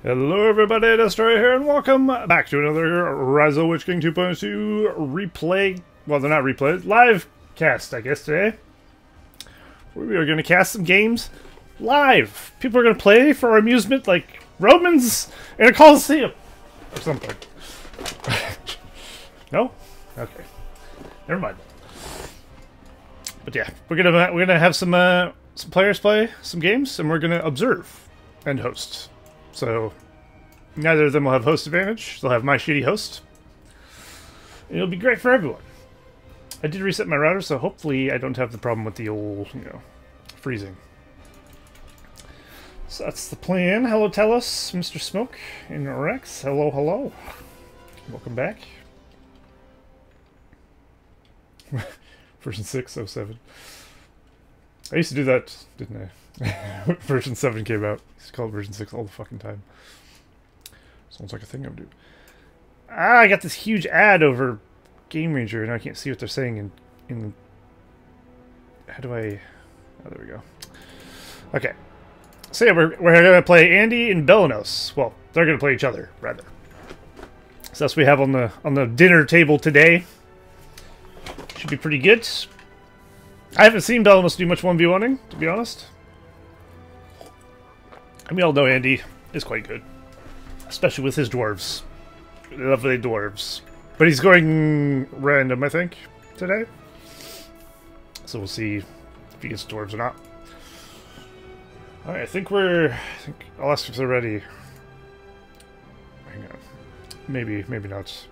Hello everybody, Destroyer here, and welcome back to another RotWK 2.02 replay. Well, they're not replays, live cast, I guess, today. We are going to cast some games live. People are going to play for our amusement, like Romans in a Coliseum or something. No? Okay. Never mind. But yeah, we're gonna have some players play some games, and we're gonna observe and host. So neither of them will have host advantage. They'll have my shitty host. It'll be great for everyone. I did reset my router, so hopefully I don't have the problem with the old, freezing. So that's the plan. Hello, Tellus, Mr. Smoke, and Rex. Hello, hello. Welcome back. Version 6.07. I used to do that, didn't I? Version 7 came out. I used to call it version 6 all the fucking time. Sounds like a thing I would do. Ah, I got this huge ad over Game Ranger, and I can't see what they're saying in how do I... Oh, there we go. Okay. So yeah, we're going to play Andy and Belenos. Well, they're going to play each other, rather. So that's what we have on the dinner table today. Should be pretty good. I haven't seen Belenos do much 1v1ing, to be honest. And we all know Andy is quite good. Especially with his dwarves. Lovely dwarves. But he's going random, I think, today. So we'll see if he gets dwarves or not. Alright, I think I'll ask if they're ready. Hang on. Maybe not.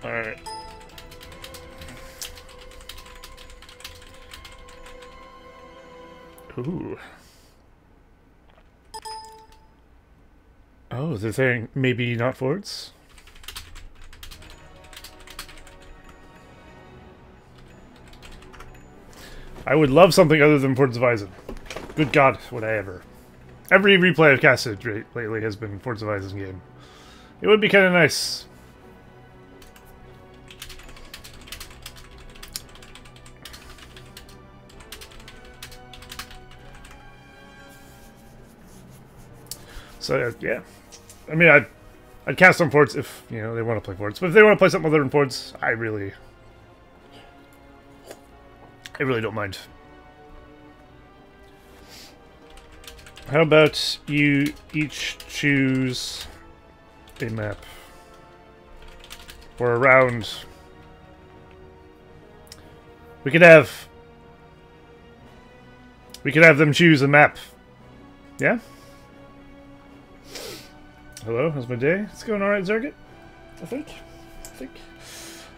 Alright. Ooh. Oh, they're saying maybe not forwards? I would love something other than Forts of Isen. Good God, would I ever. Every replay I've casted lately has been Forts of Isen game. It would be kind of nice. So, yeah. I mean, I'd cast on forts if, they want to play forts. But if they want to play something other than forts, I really don't mind. How about you each choose a map? Or a round. We could have them choose a map. Yeah? Hello, how's my day? It's going alright, Zergit? I think.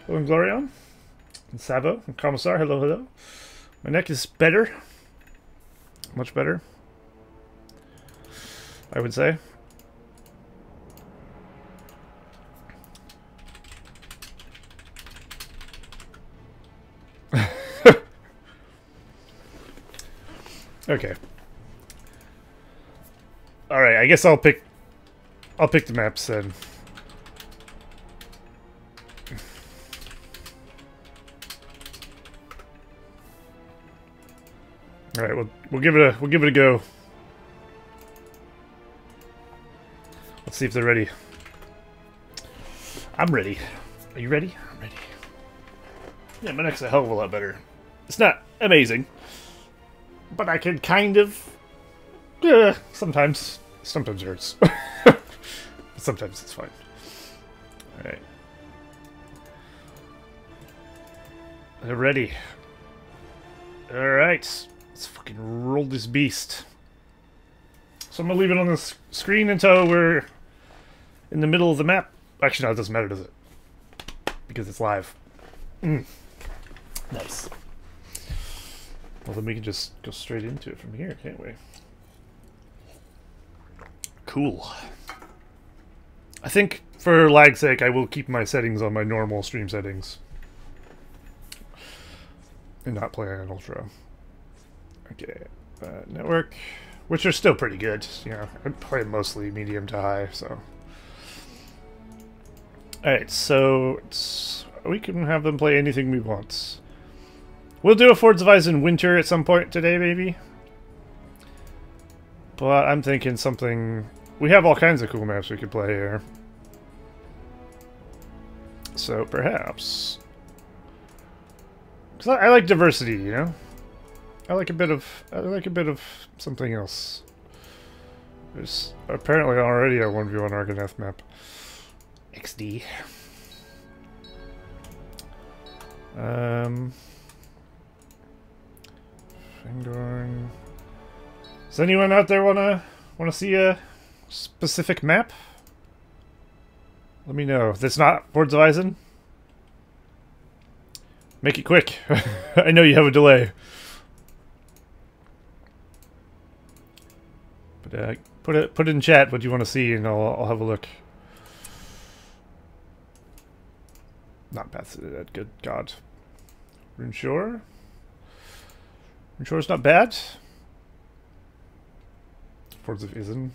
Hello, and Glorion. And Sabo. And Commissar. Hello, hello. My neck is better. Much better. I would say. Okay. Alright, I guess I'll pick the maps then. All right, we'll give it a go. Let's see if they're ready. I'm ready. Are you ready? I'm ready. Yeah, my neck's a hell of a lot better. It's not amazing, but I can kind of. Sometimes it hurts. Sometimes it's fine. Alright. They're ready. Alright. Let's fucking roll this beast. So I'm gonna leave it on the screen until we're in the middle of the map. Actually, no, it doesn't matter, does it? Because it's live. Nice. Well, then we can just go straight into it from here, can't we? Cool. I think, for lag's sake, I will keep my settings on my normal stream settings. And not play on Ultra. Okay. Network. Which are still pretty good. I play mostly medium to high, so... Alright, so... we can have them play anything we want. We'll do a Forts of Isen Winter at some point today, maybe. But I'm thinking something... We have all kinds of cool maps we could play here. So perhaps... Because I like diversity, you know? I like a bit of something else. There's apparently already a 1v1 Argonath map. XD. Fangorn. Does anyone out there wanna see a specific map? Let me know. If it's not Hordes of Isen, make it quick. I know you have a delay. But put it in chat what you want to see, and I'll have a look. Not Path to the Dead. Good God. Rhun Shore. Rhun Shore's not bad. Hordes of Isen.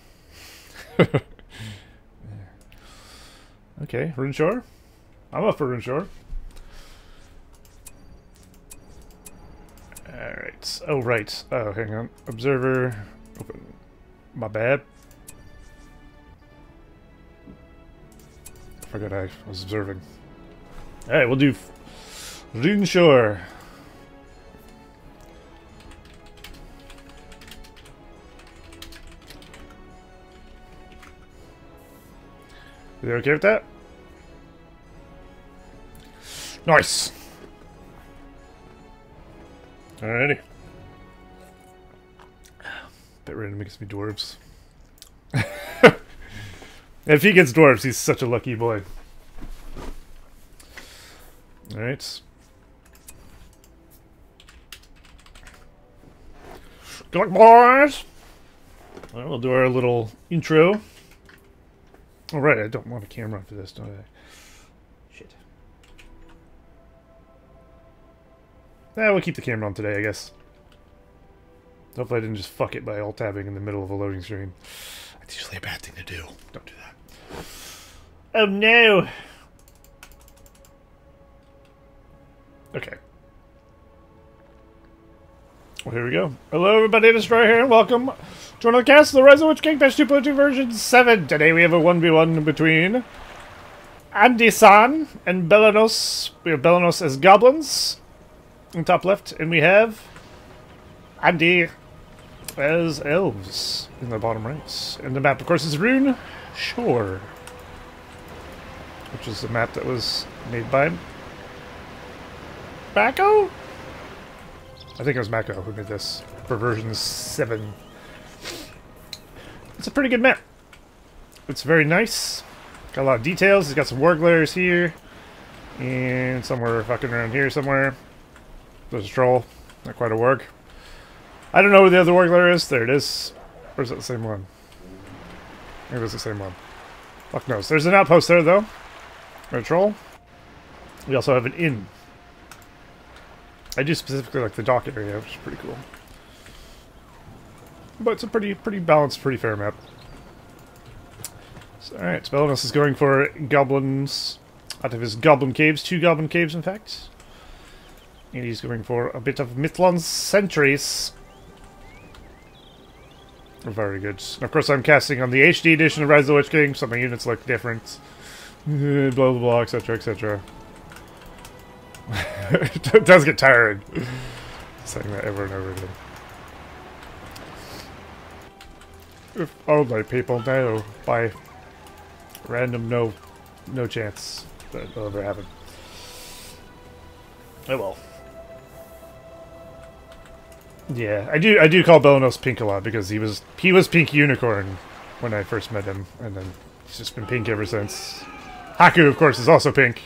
Okay, Rhun Shore. I'm up for Rhun Shore. Alright. Oh, right. Oh, hang on. Observer. Open. My bad. I forgot I was observing. Alright, we'll do Rhun Shore. Are you okay with that? Nice! Alrighty. Bit random makes me dwarves. If he gets dwarves, he's such a lucky boy. Alright. Good luck, boys! Well, we'll do our little intro. Alright, I don't want a camera for this, don't I? Shit. We'll keep the camera on today, I guess. Hopefully I didn't just fuck it by alt-tabbing in the middle of a loading screen. That's usually a bad thing to do. Don't do that. Oh no! Okay. Well, here we go. Hello everybody, Destroy here, and welcome to another cast of the RotWK 2.02 version 7. Today we have a 1v1 between Isen and Belenos. We have Belenos as goblins in top left, and we have Andy as elves in the bottom right. And the map, of course, is Rhun Shore, which is a map that was made by Mako? I think it was Mako who made this for version 7. It's a pretty good map. It's very nice. Got a lot of details. It's got some warglairs here. And somewhere fucking around here somewhere. There's a troll. Not quite a warg. I don't know where the other warglair is. There it is. Or is it the same one? Maybe it's the same one. Fuck knows. There's an outpost there, though. Or a troll. We also have an inn. I do specifically like the dock area, which is pretty cool. But it's a pretty balanced, pretty fair map. So, alright, so Belenos is going for goblins out of his goblin caves. 2 goblin caves, in fact. And he's going for a bit of Mithlon's sentries. Very good. And of course, I'm casting on the HD edition of Rise of the Witch King, so my units look different. Blah, blah, blah, etc., etc. It does get tired saying that over and over again. If all my people know by random no chance that it'll ever happen. Oh well. Yeah, I do call Belenos pink a lot because he was pink unicorn when I first met him, and then he's just been pink ever since. Haku, of course, is also pink,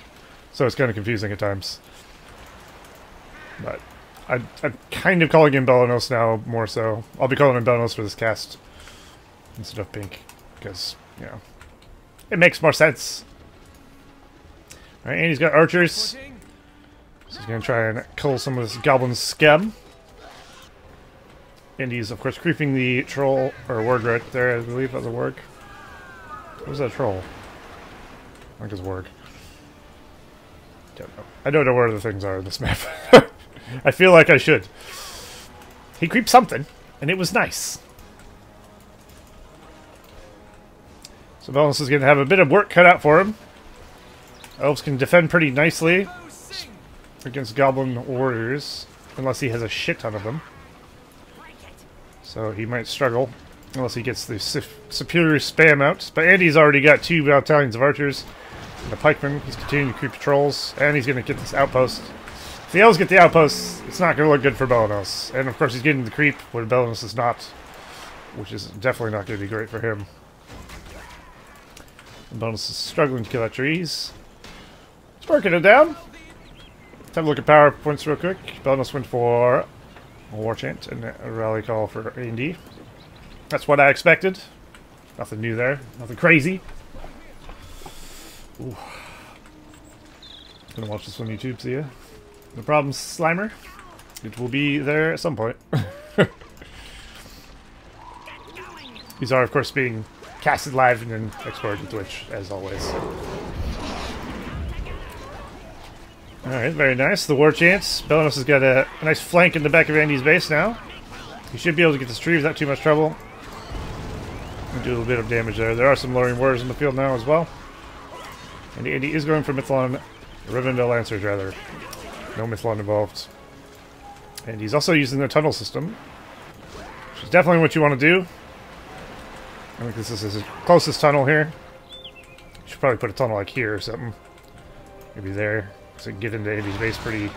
so it's kind of confusing at times. But I'm kind of calling him Belenos now, more so. I'll be calling him Belenos for this cast instead of pink, because, you know, it makes more sense. Alright, and he's got archers. So he's going to try and cull some of this goblin scum. And he's, of course, creeping the troll, or warg right there, I believe that's a warg. What was that troll? I think it's warg. Don't know. I don't know where the things are in this map. I feel like I should. He creeped something, and it was nice. So Belenos is going to have a bit of work cut out for him. Elves can defend pretty nicely against goblin warriors, unless he has a shit ton of them. So he might struggle, unless he gets the superior spam out. But Andy's already got 2 battalions of archers and a pikeman. He's continuing to creep patrols, and he's going to get this outpost. If the elves get the outpost, it's not going to look good for Belenos. And of course he's getting the creep, where Belenos is not, which is definitely not going to be great for him. And Belenos is struggling to kill out trees. He's working it down. Let's have a look at power points real quick. Belenos went for a war chant and a rally call for Andy. That's what I expected. Nothing new there. Nothing crazy. Ooh. Gonna watch this on YouTube, see ya. No problem, Slimer. It will be there at some point. These are, of course, being casted live and then exported to Twitch, as always. Alright, very nice. The war chants. Belenos has got a nice flank in the back of Andy's base now. He should be able to get this tree without too much trouble. And do a little bit of damage there. There are some lowering warriors in the field now as well. And Andy is going for Mithlon, Rivendell Lancers rather. No Mithlon involved. And he's also using the tunnel system, which is definitely what you want to do. I think this is his closest tunnel here. You should probably put a tunnel like here or something. Maybe there. So you can get into Andy's base pretty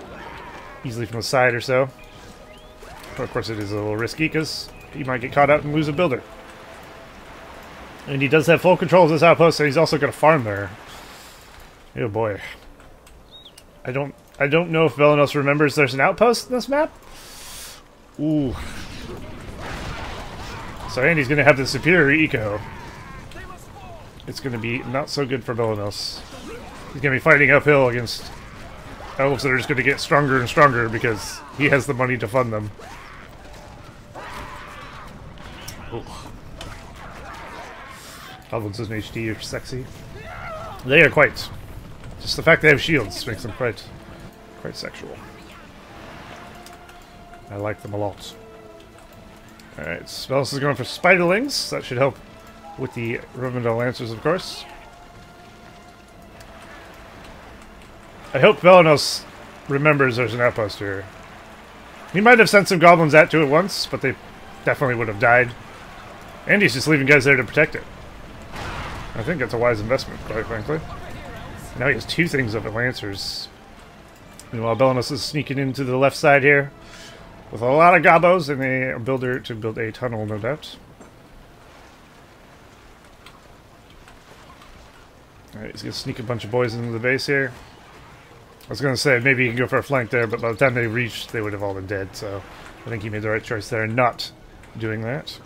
easily from the side or so. But of course it is a little risky because he might get caught out and lose a builder. And he does have full control of this outpost, so he's also got a farm there. Oh boy. I don't know if Belenos remembers there's an outpost in this map. Ooh. So Andy's gonna have the superior eco. It's gonna be not so good for Belenos. He's gonna be fighting uphill against elves that are just gonna get stronger and stronger because he has the money to fund them. Ooh. Goblins in HD are sexy. They are quite. Just the fact they have shields makes them quite sexual. I like them a lot. Alright, Belenos is going for spiderlings. That should help with the Rivendell Lancers, of course. I hope Belenos remembers there's an outpost here. He might have sent some goblins out to it once, but they definitely would have died. And he's just leaving guys there to protect it. I think that's a wise investment, quite frankly. Now he has 2 things of Lancers. Meanwhile, Belenos is sneaking into the left side here with a lot of gobos and a builder to build a tunnel, no doubt. Alright, he's going to sneak a bunch of boys into the base here. I was going to say, maybe he can go for a flank there, but by the time they reached, they would have all been dead, so I think he made the right choice there, not doing that.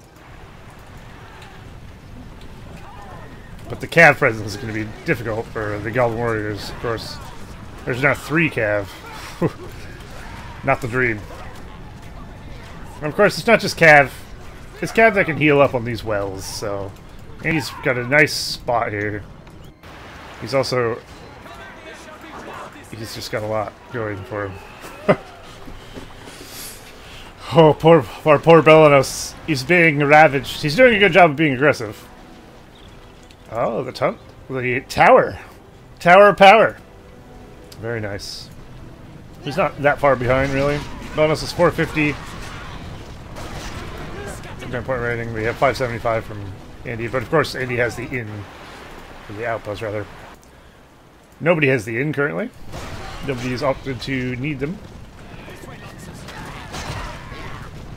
But the cav presence is going to be difficult for the Goblin Warriors, of course. There's now 3 cav. Not the dream. And of course, it's not just cav. It's cav that can heal up on these wells, so... And he's got a nice spot here. He's also... He's just got a lot going for him. Oh, poor Belenos. He's being ravaged. He's doing a good job of being aggressive. Oh, the tower. Tower of power. Very nice. He's not that far behind, really. Belenos is 450. Point rating. We have 575 from Andy, but of course Andy has the inn, or the outpost rather. Nobody has the inn currently. Nobody has opted to need them.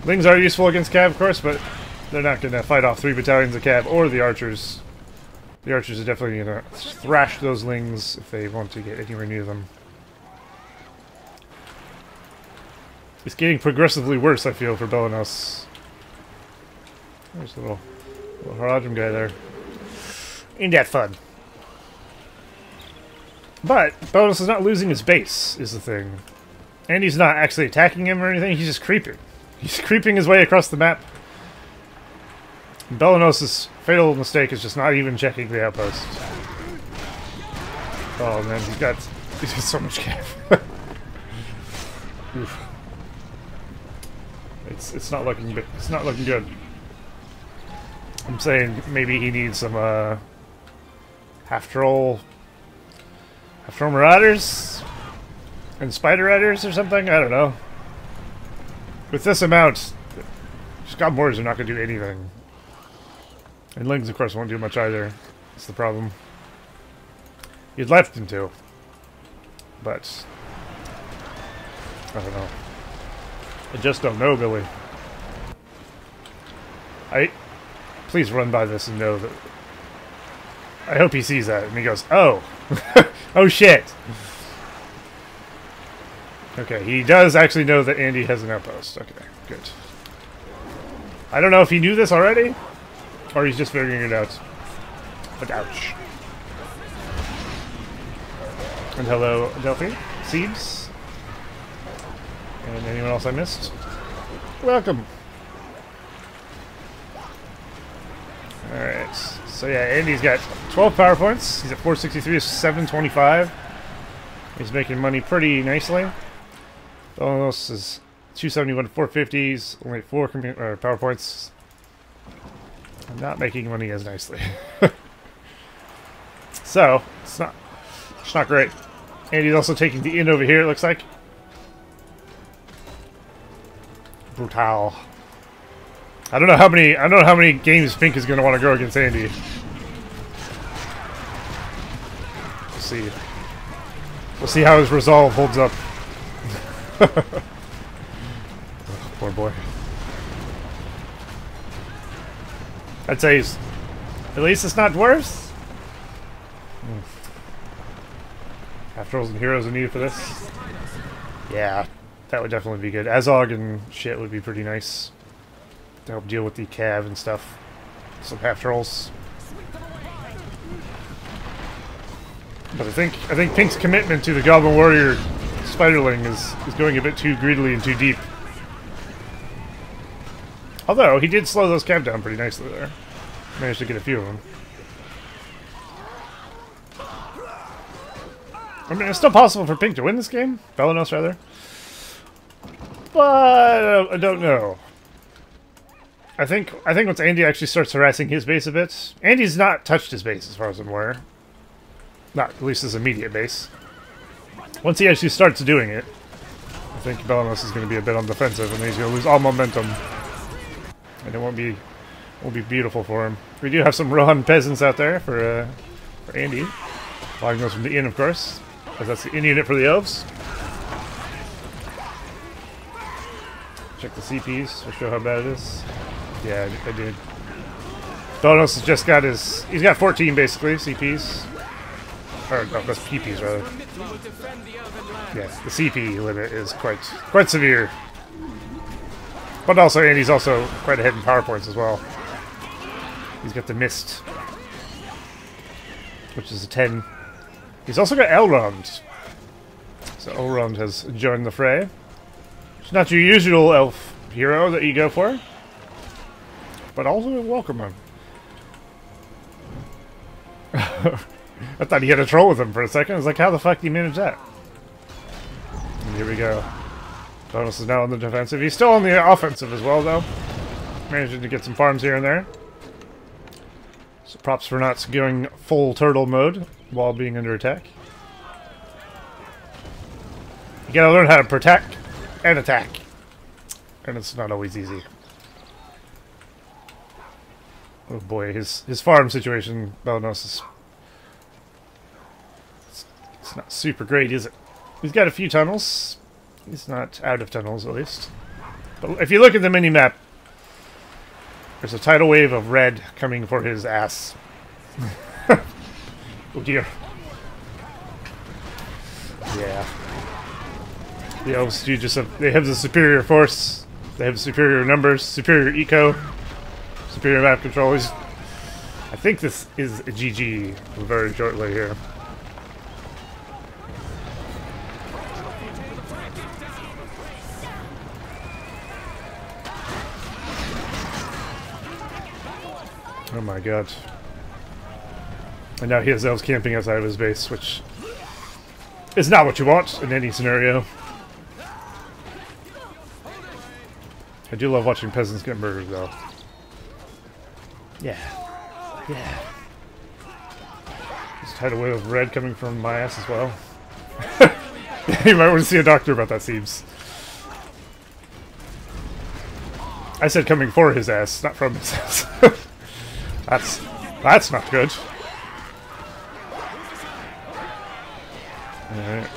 Lings are useful against cav, of course, but they're not going to fight off 3 battalions of cav or the archers. The archers are definitely going to thrash those lings if they want to get anywhere near them. It's getting progressively worse, I feel, for Belenos. There's a little Haradrim guy there. Ain't that fun. But Belenos is not losing his base, is the thing. And he's not actually attacking him or anything, he's just creeping. He's creeping his way across the map. Belenos' fatal mistake is just not even checking the outpost. Oh man, he's got so much cav. It's not looking good. I'm saying maybe he needs some half troll marauders and spider riders or something. I don't know. With this amount, Scott Moors are not going to do anything. And Lings, of course, won't do much either. That's the problem. You'd left him to. But I don't know. I just don't know, Billy. Please run by this and know that... I hope he sees that and he goes, oh! Oh shit! Okay, he does actually know that Andy has an outpost. Okay, good. I don't know if he knew this already, or he's just figuring it out. But ouch. And hello, Delphi. Seeds. And anyone else I missed? Welcome. Alright. So yeah, Andy's got 12 power points. He's at 463 to 725. He's making money pretty nicely. Belenos is 271 to 450. He's only 4 power points. I'm not making money as nicely. So, it's not great. Andy's also taking the inn over here, it looks like. Brutal. I don't know how many games Pink is gonna want to go against Andy. We'll see. We'll see how his resolve holds up. Oh, poor boy. I'd say at least it's not worse. Half trolls and heroes are needed for this. Yeah, that would definitely be good. Azog and shit would be pretty nice to help deal with the cav and stuff. Some half trolls. But I think Pink's commitment to the Goblin Warrior Spiderling is going a bit too greedily and too deep. Although he did slow those cav down pretty nicely there. Managed to get a few of them. I mean, it's still possible for Pink to win this game. Belenos, rather. But I don't know. I think once Andy actually starts harassing his base a bit... Andy's not touched his base, as far as I'm aware. Not, at least his immediate base. Once he actually starts doing it, I think Belenos is going to be a bit on the defensive, and he's going to lose all momentum. And it won't be beautiful for him. We do have some Rhun peasants out there for Andy. Logging those from the inn, of course, because that's the inn unit for the elves. Check the CPs to show how bad it is. Yeah, I did. Belenos has just got his... He's got 14, basically, CPs. Or, no, that's PPs, rather. Yes, the CP limit is quite severe. But also, Andy's also quite ahead in power points as well. He's got the Mist, which is a 10. He's also got Elrond. So Elrond has joined the fray. It's not your usual elf hero that you go for, but also a welcome one. I thought he had a troll with him for a second. I was like, how the fuck do you manage that? And here we go. Belenos is now on the defensive. He's still on the offensive as well, though. Managing to get some farms here and there. So props for not going full turtle mode while being under attack. You gotta learn how to protect and attack. And it's not always easy. Oh boy, his farm situation, Belenos, is... It's not super great, is it? He's got a few tunnels. He's not out of tunnels, at least. But if you look at the mini-map, there's a tidal wave of red coming for his ass. Oh dear. Yeah. The elves do just have, they have the superior force, they have superior numbers, superior eco, superior map control. I think this is a GG very shortly here. Oh my god. And now he has elves camping outside of his base, which is not what you want in any scenario. I do love watching peasants get murdered, though. Yeah. Yeah. This tidal wave of red coming from my ass as well. You might want to see a doctor about that, seems. I said coming for his ass, not from his ass. That's not good. Alright.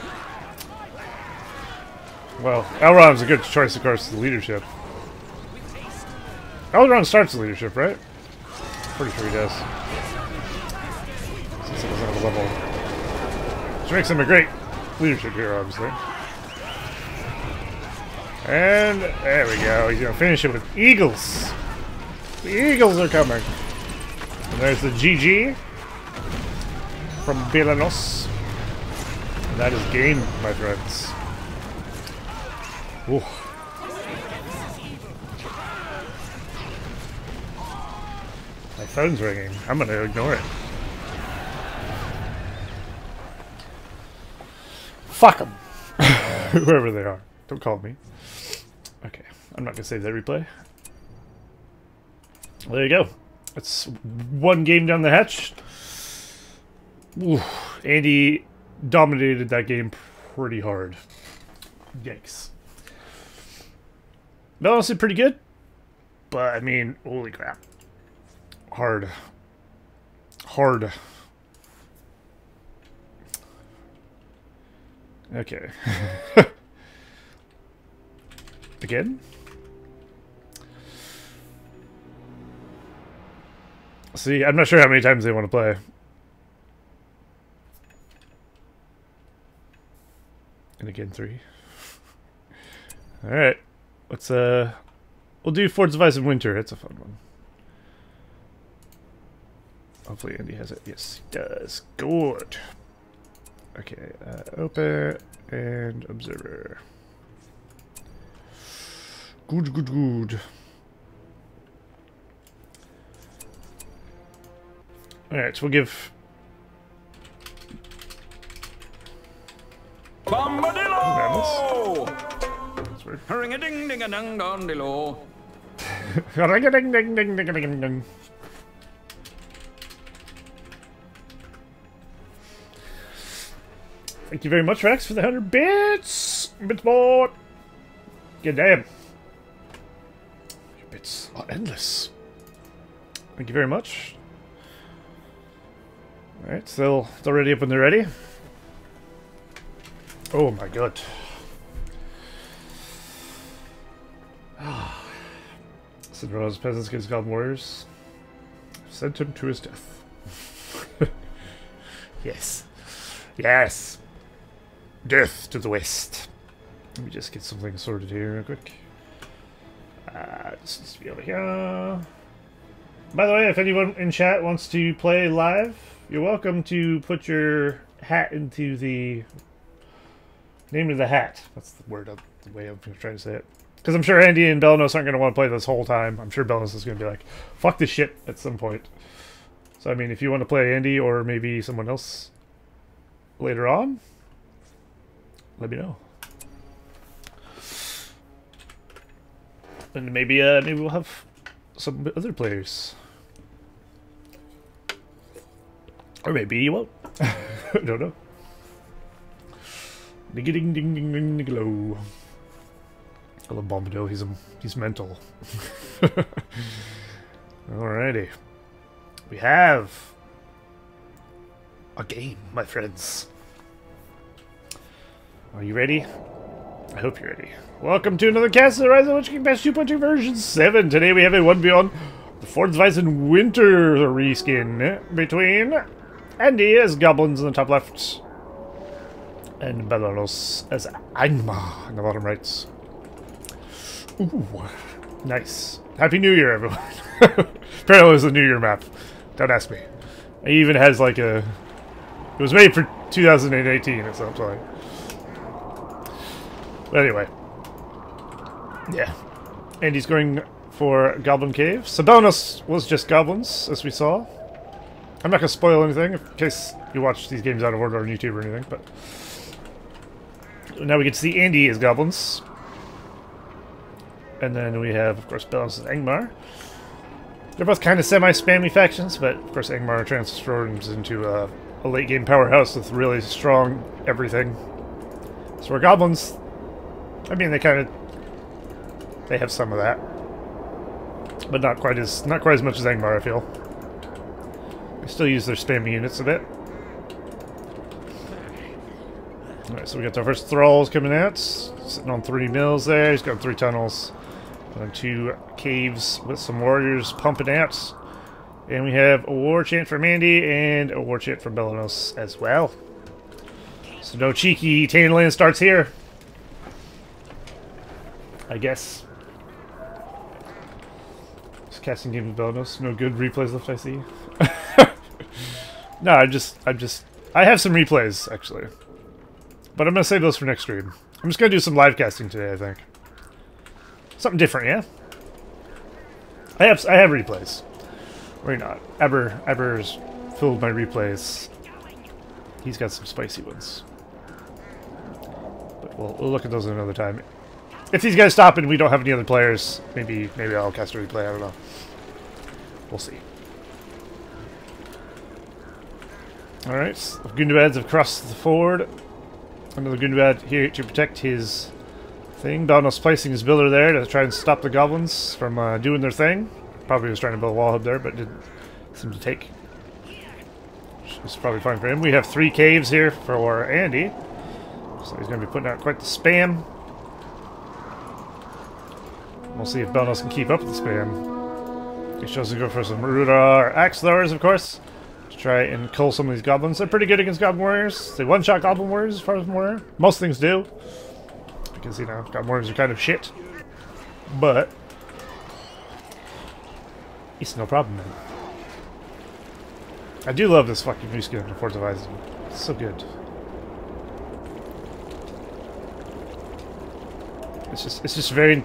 Well, Elrond's a good choice, of course, to the leadership. Elrond starts the leadership, right? Pretty sure he does. Since he doesn't have a level. Which makes him a great leadership hero, obviously. And there we go. He's gonna finish it with eagles. The eagles are coming. And there's the GG from Belenos. And that is game, my friends. Ooh. My phone's ringing. I'm gonna ignore it. Fuck them. Whoever they are. Don't call me. Okay. I'm not gonna save that replay. Well, there you go. That's one game down the hatch. Ooh. Andy dominated that game pretty hard. Yikes. Belenos did pretty good. But, I mean, holy crap. Hard. Hard. Okay. Again? See, I'm not sure how many times they want to play. And again, 3. Alright. Let's, we'll do Forts of Ice in Winter. It's a fun one. Hopefully Andy has it. Yes, he does. Good. Okay, open and observer. Good, good, good. Alright, so we'll give... Bombadillo! That's weird. Ring-a-ding-ding-a-ding-dong-dillo. Ring-a-ding-ding-ding-ding-ding-ding. Thank you very much, Rex, for the 100 bits! Bitboard! Good damn. Your bits are endless. Thank you very much. Alright, still ready up when they're ready. Oh my god. Cinderella's peasants against goblin warriors. Sent him to his death. Yes. Yes! Death to the west. Let me just get something sorted here real quick. This needs to be over here. By the way, if anyone in chat wants to play live, you're welcome to put your hat into the name of the hat. That's the word, the way I'm trying to say it. Because I'm sure Andy and Belenos aren't going to want to play this whole time. I'm sure Belenos is going to be like, fuck this shit at some point. So, I mean, if you want to play Andy or maybe someone else later on, let me know. And maybe we'll have some other players. Or maybe you won't. I don't know. Ding ding ding ding ding ding glow. I love Bombadil, he's mental. Alrighty. We have a game, my friends. Are you ready? I hope you're ready. Welcome to another cast of RotWK 2.02 version 7. Today we have a 1 beyond the Forts of Ice in Winter reskin between Andy as goblins in the top left and Belenos as Angmar in the bottom right. Ooh, nice. Happy New Year, everyone. Apparently it was a New Year map. Don't ask me. It even has like a... It was made for 2018 or something. But anyway. Yeah. Andy's going for Goblin Cave. So Belenos was just goblins, as we saw. I'm not going to spoil anything in case you watch these games out of order on YouTube or anything, but... Now we get to see Andy as goblins. And then we have, of course, Belenos and Angmar. They're both kind of semi-spammy factions, but of course Angmar transforms into a late game powerhouse with really strong everything. So our goblins, I mean, they have some of that, but not quite as much as Angmar, I feel. They still use their spammy units a bit. Alright, so we got our first thralls coming out, sitting on 3 mills there. He's got 3 tunnels and 2 caves with some warriors pumping out. And we have a war chant from Andy and a war chant from Belenos as well. So no cheeky Tanland starts here, I guess. Just casting game with Belenos. No good replays left, I see. No, I have some replays actually, but I'm gonna save those for next stream. I'm just gonna do some live casting today, I think. Something different, yeah. I have replays. Or not. Eber's filled my replays. He's got some spicy ones. But we'll look at those another time. If these guys stop and we don't have any other players, maybe I'll cast a replay, I don't know. We'll see. Alright, Gundabads have crossed the ford. Another Gundabad here to protect his thing. Belenos placing his builder there to try and stop the goblins from doing their thing. Probably was trying to build a wall hub there, but didn't seem to take. Which is probably fine for him. We have 3 caves here for Andy. So he's going to be putting out quite the spam. We'll see if Belenos can keep up with the spam. He chose to go for some Rudar axe throwers, of course, to try and kill some of these goblins. They're pretty good against goblin warriors. They one-shot goblin warriors as far as I'm aware. Most things do. Because, you know, goblin warriors are kind of shit. But it's no problem, man. I do love this fucking new skin for Forts of Isen. It's so good. It's just very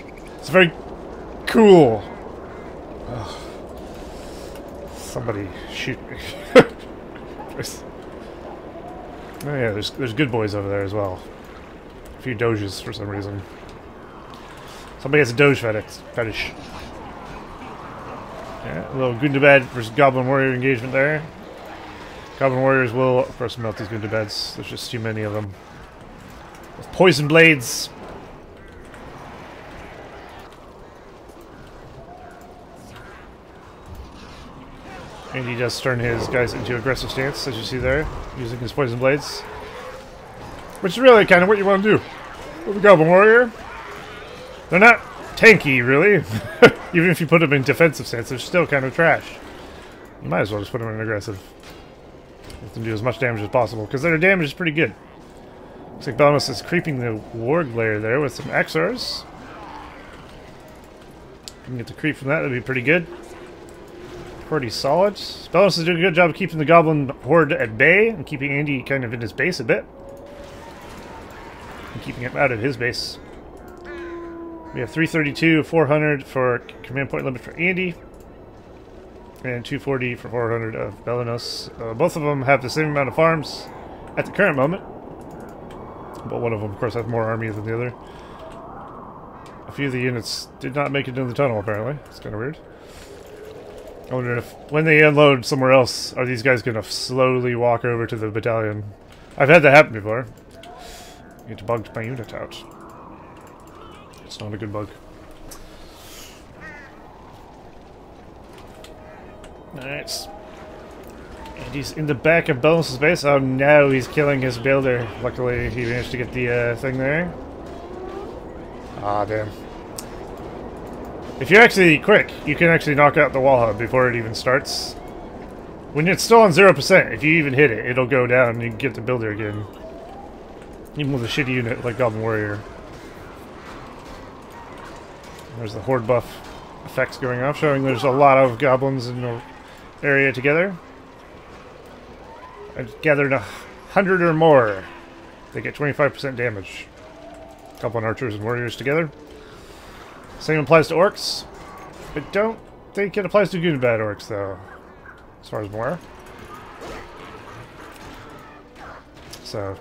cool. Ugh. Somebody shoot me. Oh yeah, there's good boys over there as well. A few doges for some reason. Somebody has a doge fetish. Yeah, a little Gundabad versus Goblin Warrior engagement there. Goblin Warriors will, of course, melt these Gundabads. There's just too many of them. With poison blades. And he does turn his guys into aggressive stance, as you see there, using his poison blades. Which is really kind of what you want to do with a Goblin Warrior. They're not tanky, really. Even if you put them in defensive stance, they're still kind of trash. You might as well just put them in aggressive. Let them do as much damage as possible, because their damage is pretty good. Looks like Belenos is creeping the Warg layer there with some XRs. If you can get the creep from that, that'd be pretty good. Pretty solid. Belenos is doing a good job of keeping the Goblin Horde at bay, and keeping Andy kind of in his base a bit. And keeping him out of his base. We have 332, 400 for command point limit for Andy, and 240 for 400 of Belenos. Both of them have the same amount of farms at the current moment, but one of them, of course, has more army than the other. A few of the units did not make it into the tunnel, apparently. It's kind of weird. I wonder if, when they unload somewhere else, are these guys going to slowly walk over to the battalion? I've had that happen before. It bugged my unit out. It's not a good bug. Alright. And he's in the back of Belenos' base. Oh no, he's killing his builder. Luckily, he managed to get the thing there. Ah, damn. If you're actually quick, you can actually knock out the wall hub before it even starts. When it's still on 0%, if you even hit it, it'll go down and you can get the builder again. Even with a shitty unit like Goblin Warrior. There's the Horde buff effects going off, showing there's a lot of goblins in the area together. I've gathered 100 or more. They get 25% damage. Goblin archers and warriors together. Same applies to orcs. I don't think it applies to Gundabad orcs, though, as far as I'm aware. So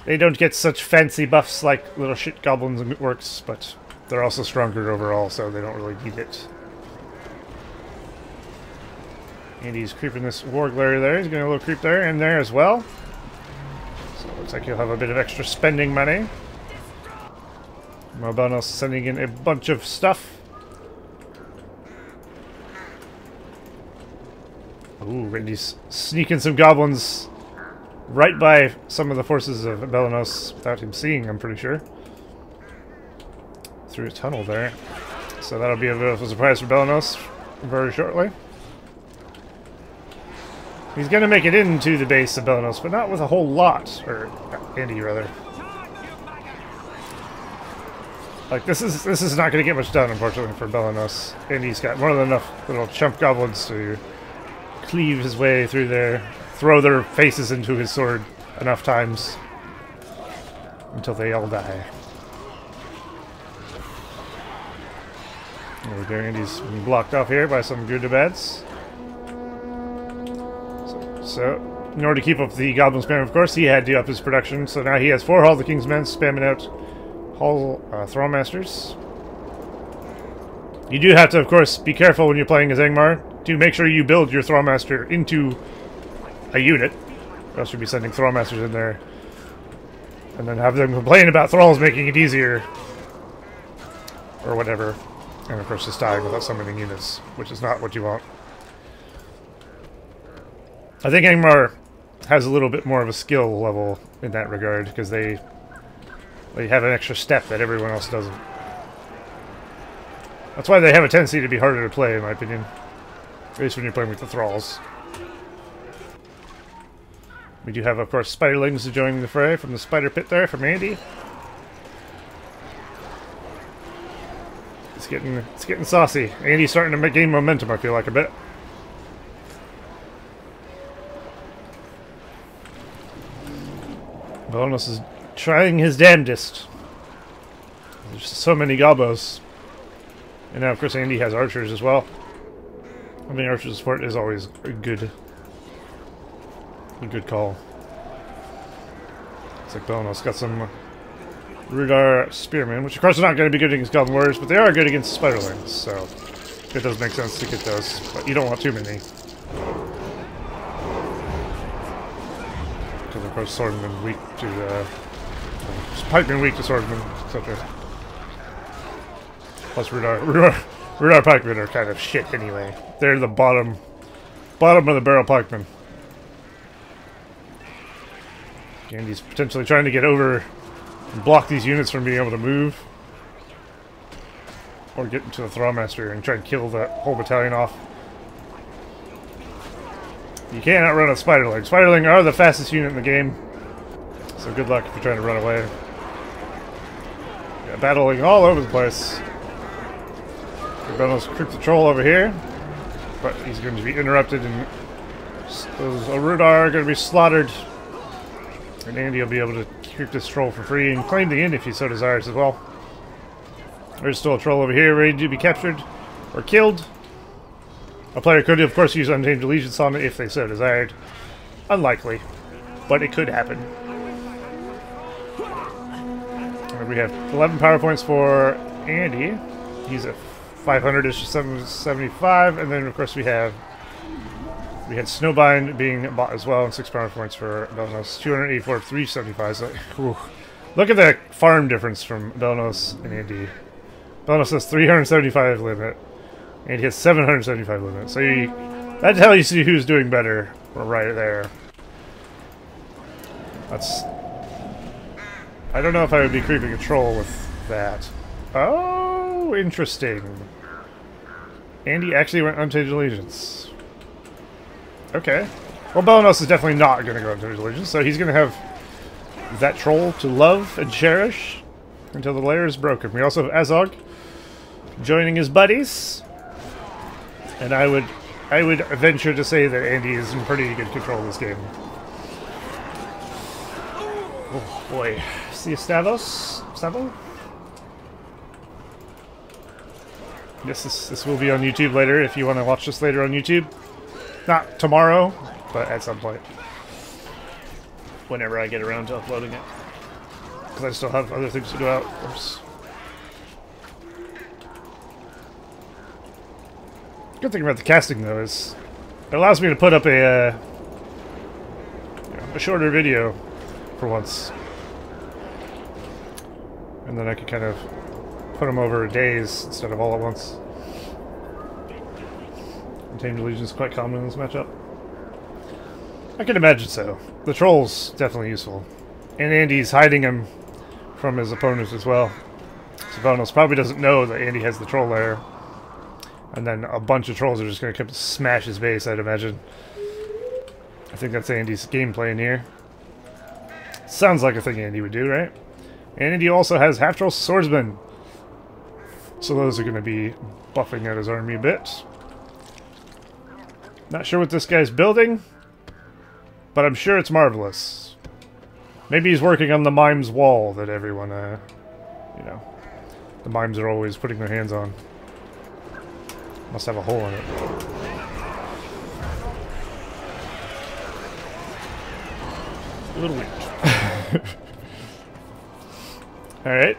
they don't get such fancy buffs like little shit goblins and orcs, but they're also stronger overall, so they don't really need it. And he's creeping this warglare there. He's getting a little creep there and there as well. So it looks like he'll have a bit of extra spending money. Belenos sending in a bunch of stuff. Ooh, and he's sneaking some goblins right by some of the forces of Belenos without him seeing, I'm pretty sure. Through a tunnel there. So that'll be a bit of a surprise for Belenos very shortly. He's going to make it into the base of Belenos, but not with a whole lot. Or, Andy, rather. Like, this is not going to get much done, unfortunately, for Belenos. Andy's got more than enough little chump goblins to cleave his way through there, throw their faces into his sword enough times until they all die. There we go, Andy's being blocked off here by some Gudabats. So, in order to keep up the goblin spam, of course, he had to up his production. So now he has 4 Hall of the King's Men spamming out Hall Thrallmasters. You do have to, of course, be careful when you're playing as Angmar to make sure you build your Thrallmaster into a unit. Or else you'll be sending Thrallmasters in there. And then have them complain about Thralls making it easier. Or whatever. And of course just dying without summoning units, which is not what you want. I think Angmar has a little bit more of a skill level in that regard, because they have an extra step that everyone else doesn't. That's why they have a tendency to be harder to play, in my opinion. At least when you're playing with the Thralls. We do have, of course, Spiderlings joining the fray from the Spider Pit there, from Andy. It's getting saucy. Andy's starting to gain momentum, I feel like, a bit. Belenos is trying his damnedest. There's so many gobos. And now, of course, Andy has archers as well. I mean, archer support is always a good call. Looks like Belenos got some Rudar Spearmen, which of course are not going to be good against Goblin Warriors, but they are good against Spiderlings, so it does make sense to get those, but you don't want too many. Because of course Swordmen weak to Pikemen weak to Swordsmen, etc. Plus Rudar Pikemen are kind of shit anyway. They're the bottom of the barrel Pikemen. Andy's potentially trying to get over and block these units from being able to move. Or get into the Thrallmaster and try and kill that whole battalion off. You can't outrun a Spiderling. Spiderling are the fastest unit in the game. So good luck if you're trying to run away. Yeah, battling all over the place. Belenos creep the troll over here. But he's going to be interrupted and those Rudar are going to be slaughtered. And Andy will be able to creep this troll for free and claim the inn if he so desires as well. There's still a troll over here ready to be captured or killed. A player could, of course, use Untamed Allegiance on it if they so desired. Unlikely, but it could happen. And we have 11 power points for Andy. He's at 500-ish, 775, and then of course we had Snowbind being bought as well, and 6 power points for Belenos. 284, 375. So, whew. Look at the farm difference from Belenos and Andy. Belenos has 375 limit, and he has 775 limit. So that tells you who's doing better right there. I don't know if I would be creeping a troll with that. Oh, interesting. Andy actually went Untamed Allegiance. Okay. Well, Belenos is definitely not going to go Untamed Allegiance, so he's going to have that troll to love and cherish until the lair is broken. We also have Azog joining his buddies. And I would venture to say that Andy is in pretty good control of this game. Oh boy. See Stavos? Stavo? Yes, this will be on YouTube later if you want to watch this later on YouTube. Not tomorrow, but at some point. Whenever I get around to uploading it. Because I still have other things to do out, of course. Good thing about the casting, though, is It allows me to put up a shorter video for once. And then I can kind of put them over days instead of all at once. Tamed Legion is quite common in this matchup. I can imagine so. The troll's definitely useful. And Andy's hiding him from his opponents as well. So Belenos probably doesn't know that Andy has the troll there. And then a bunch of trolls are just going to come smash his base, I'd imagine. I think that's Andy's game plan here. Sounds like a thing Andy would do, right? And Andy also has half-troll swordsmen. So those are going to be buffing out his army a bit. Not sure what this guy's building, but I'm sure it's marvelous. Maybe he's working on the mimes wall that everyone, you know, the mimes are always putting their hands on. Must have a hole in it. A little weird. Alright.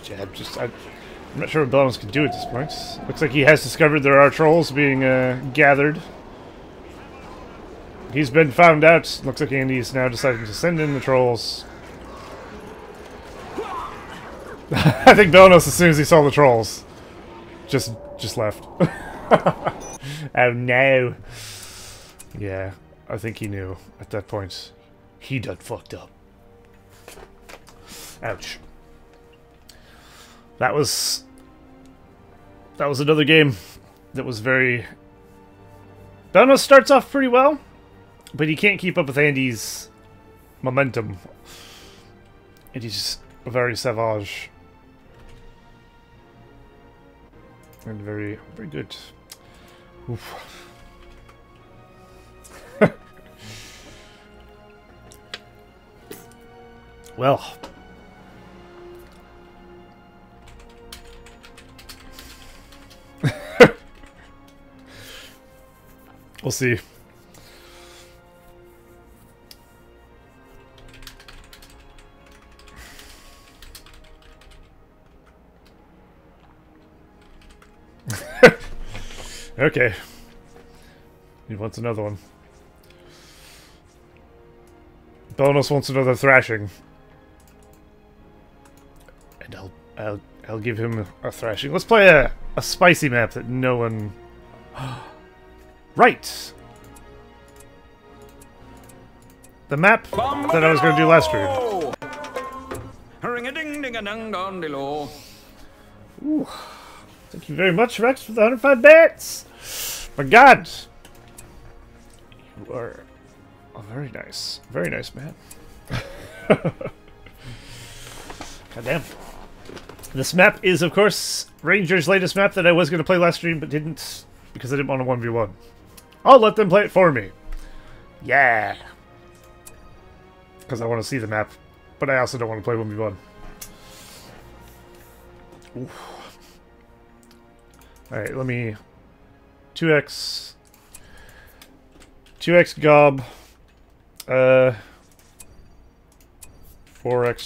Yeah, I'm not sure what Belenos can do at this point. Looks like he has discovered there are trolls being gathered. He's been found out. Looks like Andy's now deciding to send in the trolls. I think Belenos, as soon as he saw the trolls, just left. Oh no. Yeah, I think he knew at that point. He done fucked up. Ouch. That was another game that was very... Belenos starts off pretty well, but he can't keep up with Andy's momentum. And he's just very savage. And very, very good. Oof. Well... we'll see. Okay. He wants another one. Belenos wants another thrashing. And I'll give him a thrashing. Let's play a spicy map that no one... Right! The map that I was going to do last stream. Ring-a-ding-ding-a-ding-dong-de-lo. Ooh. Thank you very much, Rex, for the 105 bits! My god! You are a very nice man. Goddamn. This map is, of course, Ranger's latest map that I was going to play last stream, but didn't, because I didn't want a 1v1. I'll let them play it for me. Yeah. Because I want to see the map, but I also don't want to play 1v1. Oof. Alright, let me... 2x gob. 4x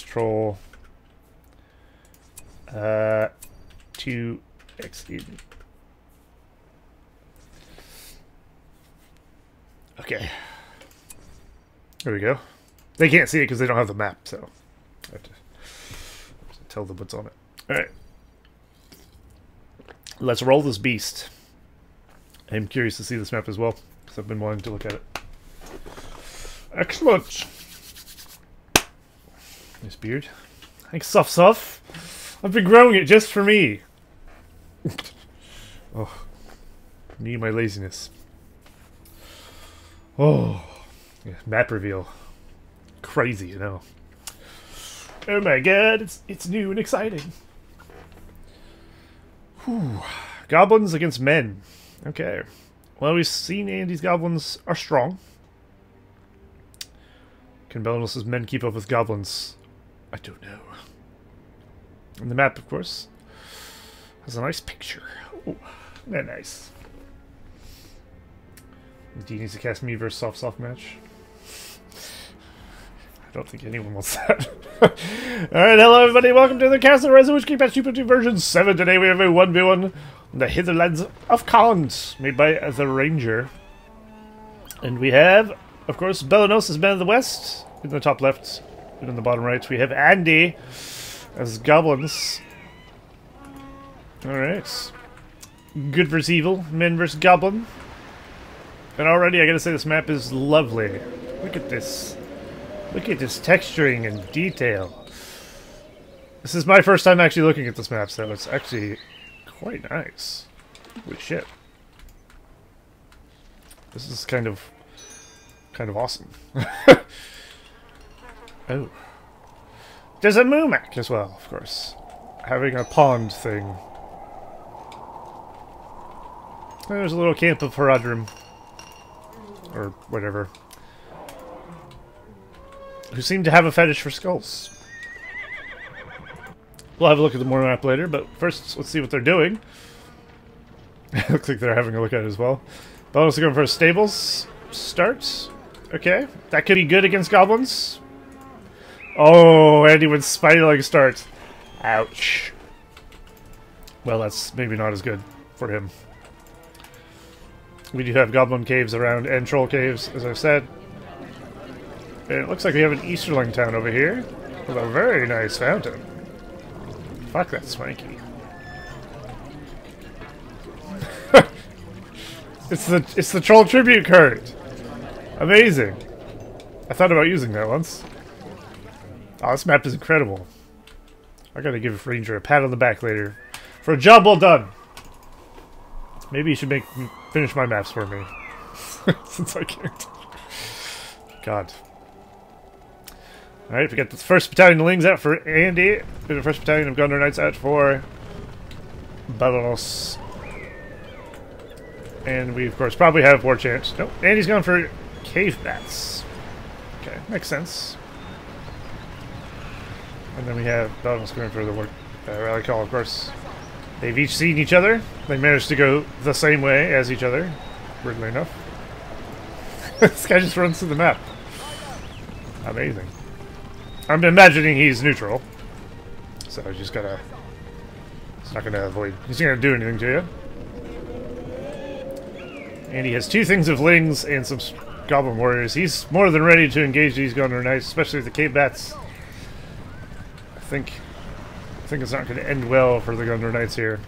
troll. 2x Isen. Okay. There we go. They can't see it because they don't have the map, so I have to tell them what's on it. Alright. Let's roll this beast. I'm curious to see this map as well, because I've been wanting to look at it. Excellent! Nice beard. Thanks, Suff. I've been growing it just for me. Oh. Me and my laziness. Oh. Yeah, map reveal. Crazy, you know. Oh my god, it's new and exciting. Whew. Goblins against men. Okay. Well, we've seen Andy's goblins are strong. Can Belenos' men keep up with goblins? I don't know. And the map, of course, has a nice picture. Oh, very nice. Do you need to cast me versus soft match? I don't think anyone wants that. Alright, hello everybody, welcome to the Castle RotWK 2.02 version 7. Today we have a 1v1 The Hitherlands of Collins, made by the Ranger. And we have, of course, Belenos as Man of the West in the top left, and in the bottom right we have Andy as Goblins. Alright. Good versus evil, men versus goblin. And already I gotta say this map is lovely. Look at this. Look at this texturing and detail. This is my first time actually looking at this map, so it's actually quite nice. Holy shit. This is kind of awesome. Oh. There's a Mumak as well, of course. Having a pond thing. There's a little camp of Haradrim. Or whatever. Who seem to have a fetish for skulls. We'll have a look at the more map later, but first let's see what they're doing. Looks like they're having a look at it as well. Belenos going for a stables start. Okay, that could be good against goblins. Oh, Andy with spider-leg start. Ouch. Well, that's maybe not as good for him. We do have goblin caves around and troll caves, as I've said. And it looks like we have an Easterling town over here with a very nice fountain. Fuck, that's swanky. It's the troll tribute card. Amazing. I thought about using that once. Oh, this map is incredible. I gotta give Ranger a pat on the back later for a job well done. Maybe you should finish my maps for me, since I can't. God. All right, we got the 1st Battalion of Lings out for Andy, and the 1st Battalion of Gondor Knights out for Belenos. And we, of course, probably have War Chant. Nope, Andy's going for Cave Bats. Okay, makes sense. And then we have Belenos going for the Rally Call, of course. They've each seen each other. They managed to go the same way as each other, weirdly enough. This guy just runs through the map. Amazing. I'm imagining he's neutral. So I just gotta... He's not gonna avoid... He's not gonna do anything to you. And he has 2 things of Lings and some Goblin Warriors. He's more than ready to engage these Gondor Knights, especially the Cave Bats. I think it's not going to end well for the Gondor Knights here.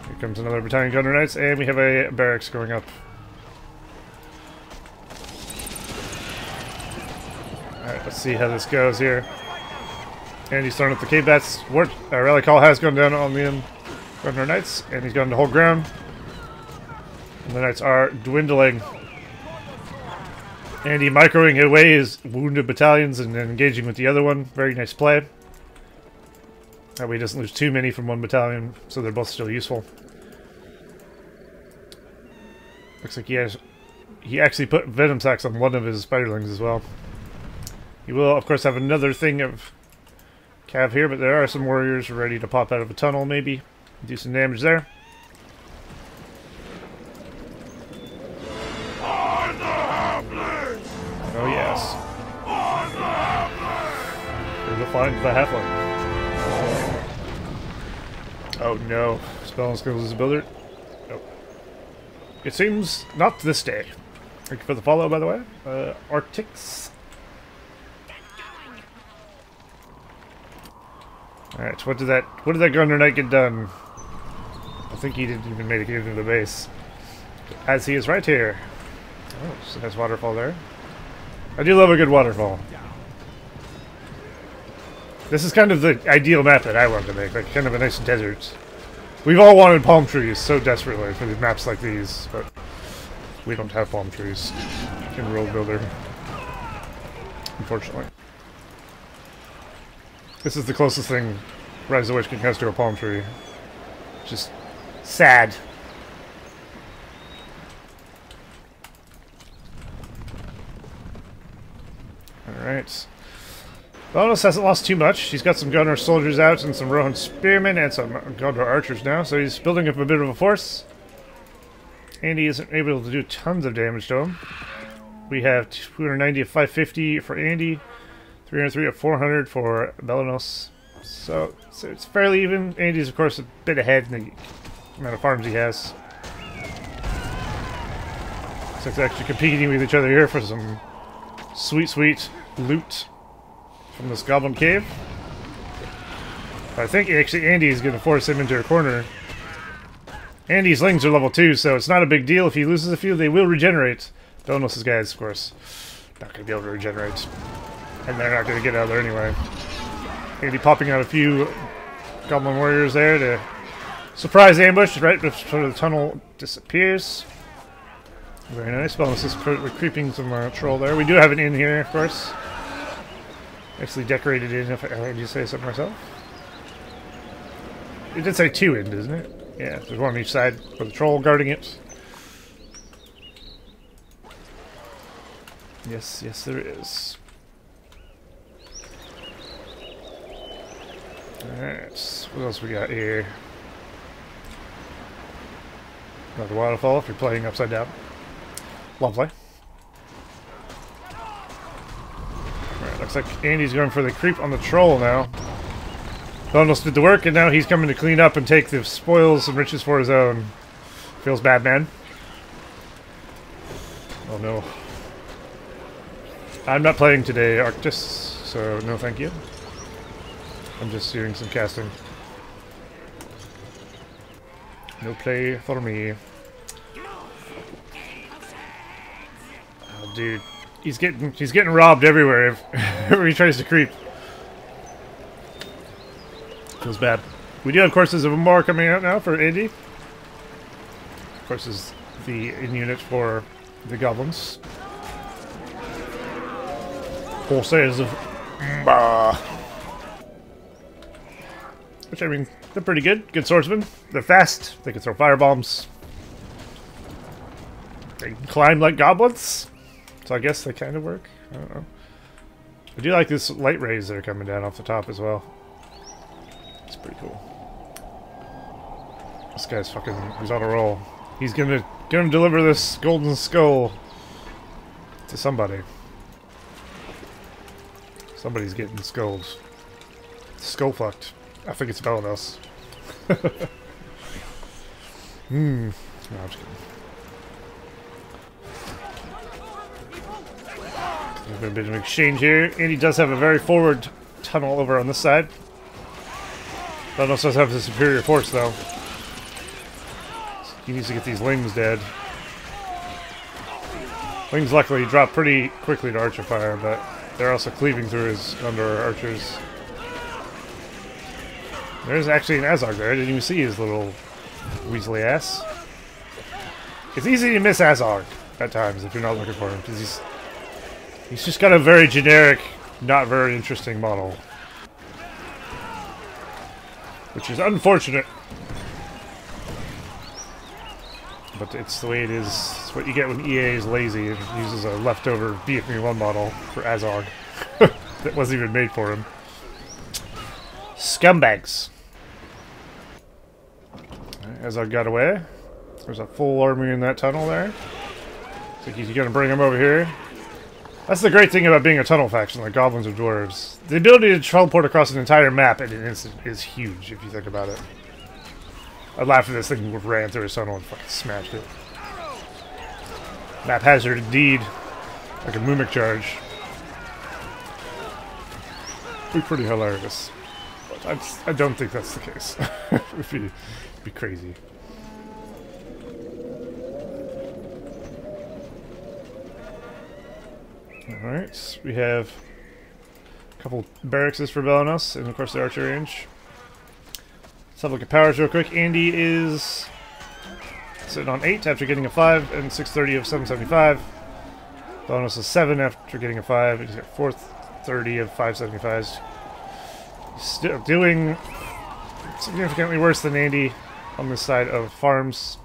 Here comes another Battalion of Gondor Knights, and we have a barracks going up. Alright, let's see how this goes here. And he's throwing up the Cave Bats. Rally Call has gone down on the Gondor Knights, and he's gone to hold ground. And the Knights are dwindling. And he microing away his wounded battalions and then engaging with the other one. Very nice play. That way he doesn't lose too many from one battalion, so they're both still useful. Looks like he actually put venom sacks on one of his spiderlings as well. He will, of course, have another thing of cav here, but there are some warriors ready to pop out of a tunnel, maybe. Do some damage there. Oh yes. We're to find the halfling. Oh no. Spell's gonna lose a builder. Nope. It seems not this day. Thank you for the follow, by the way. Arctics. Alright, what did that Gondor Knight get done? I think he didn't even make it into the base. As he is right here. Oh, there's a nice waterfall there. I do love a good waterfall. This is kind of the ideal map that I want to make, like kind of a nice desert. We've all wanted palm trees so desperately for these maps like these, but we don't have palm trees in World Builder, unfortunately. This is the closest thing Rise of the Witch King has to a palm tree. Just sad. Alright. Belenos hasn't lost too much. He's got some Gondor soldiers out and some Rhun spearmen and some Gondor archers now, so he's building up a bit of a force. And he isn't able to do tons of damage to him. We have 290 of 550 for Andy, 303 of 400 for Belenos. So it's fairly even. Andy's, of course, a bit ahead in the amount of farms he has. So it's actually competing with each other here for some sweet, sweet loot from this goblin cave. But I think actually Andy is going to force him into a corner. Andy's lings are level 2, so it's not a big deal. If he loses a few, they will regenerate. Belenos' guys, of course, not going to be able to regenerate. And they're not going to get out of there anyway. Andy popping out a few goblin warriors there to surprise ambush right before the tunnel disappears. Very nice. Belenos is creeping some troll there. We do have an inn here, of course. Actually decorated inn, if I heard you say something myself. It did say 2 inns, isn't it? Yeah, there's one on each side with a troll guarding it. Yes, yes there is. Alright, what else we got here? Another waterfall if you're playing upside down. Lovely. Alright, looks like Andy's going for the creep on the troll now. Belenos did the work, and now he's coming to clean up and take the spoils and riches for his own. Feels bad, man. Oh no. I'm not playing today, Arctis, so no thank you. I'm just doing some casting. No play for me. Oh, dude, he's getting robbed everywhere if he tries to creep. Feels bad. We do have courses of more coming out now for Andy. Of course, is the in unit for the goblins. Corsairs of Bah. Which, I mean, they're pretty good. Good swordsmen. They're fast. They can throw firebombs. They can climb like goblins. So I guess they kind of work. I don't know. I do like this light rays that are coming down off the top as well. It's pretty cool. This guy's fucking... he's on a roll. He's gonna deliver this golden skull to somebody. Somebody's getting skulled. Skull fucked. I think it's Belenos. No, I'm just kidding. There's been a bit of an exchange here. Andy does have a very forward tunnel over on this side. Belenos does have the superior force, though. He needs to get these lings dead. Lings luckily drop pretty quickly to archer fire, but they're also cleaving through his under archers. There's actually an Azog there. I didn't even see his little weaselly ass. It's easy to miss Azog at times if you're not looking for him, because he's just got a very generic, not very interesting model. Which is unfortunate. But it's the way it is. It's what you get when EA is lazy and uses a leftover BFME2 model for Azog that wasn't even made for him. Scumbags. Right, Azog got away. There's a full army in that tunnel there. So he's gonna bring him over here. That's the great thing about being a tunnel faction, like goblins or dwarves. The ability to teleport across an entire map in an instant is huge, if you think about it. I'd laugh if this thing ran through his tunnel and fucking smashed it. Map hazard indeed. Like a mimic charge. Be pretty hilarious. But I don't think that's the case. It'd be crazy. Alright, we have a couple barracks for Belenos, and of course the archer range. Let's have a look at powers real quick. Andy is sitting on 8 after getting a 5 and 630 of 775. Belenos is 7 after getting a 5, and he's got 430 of 575s. He's still doing significantly worse than Andy on this side of farms.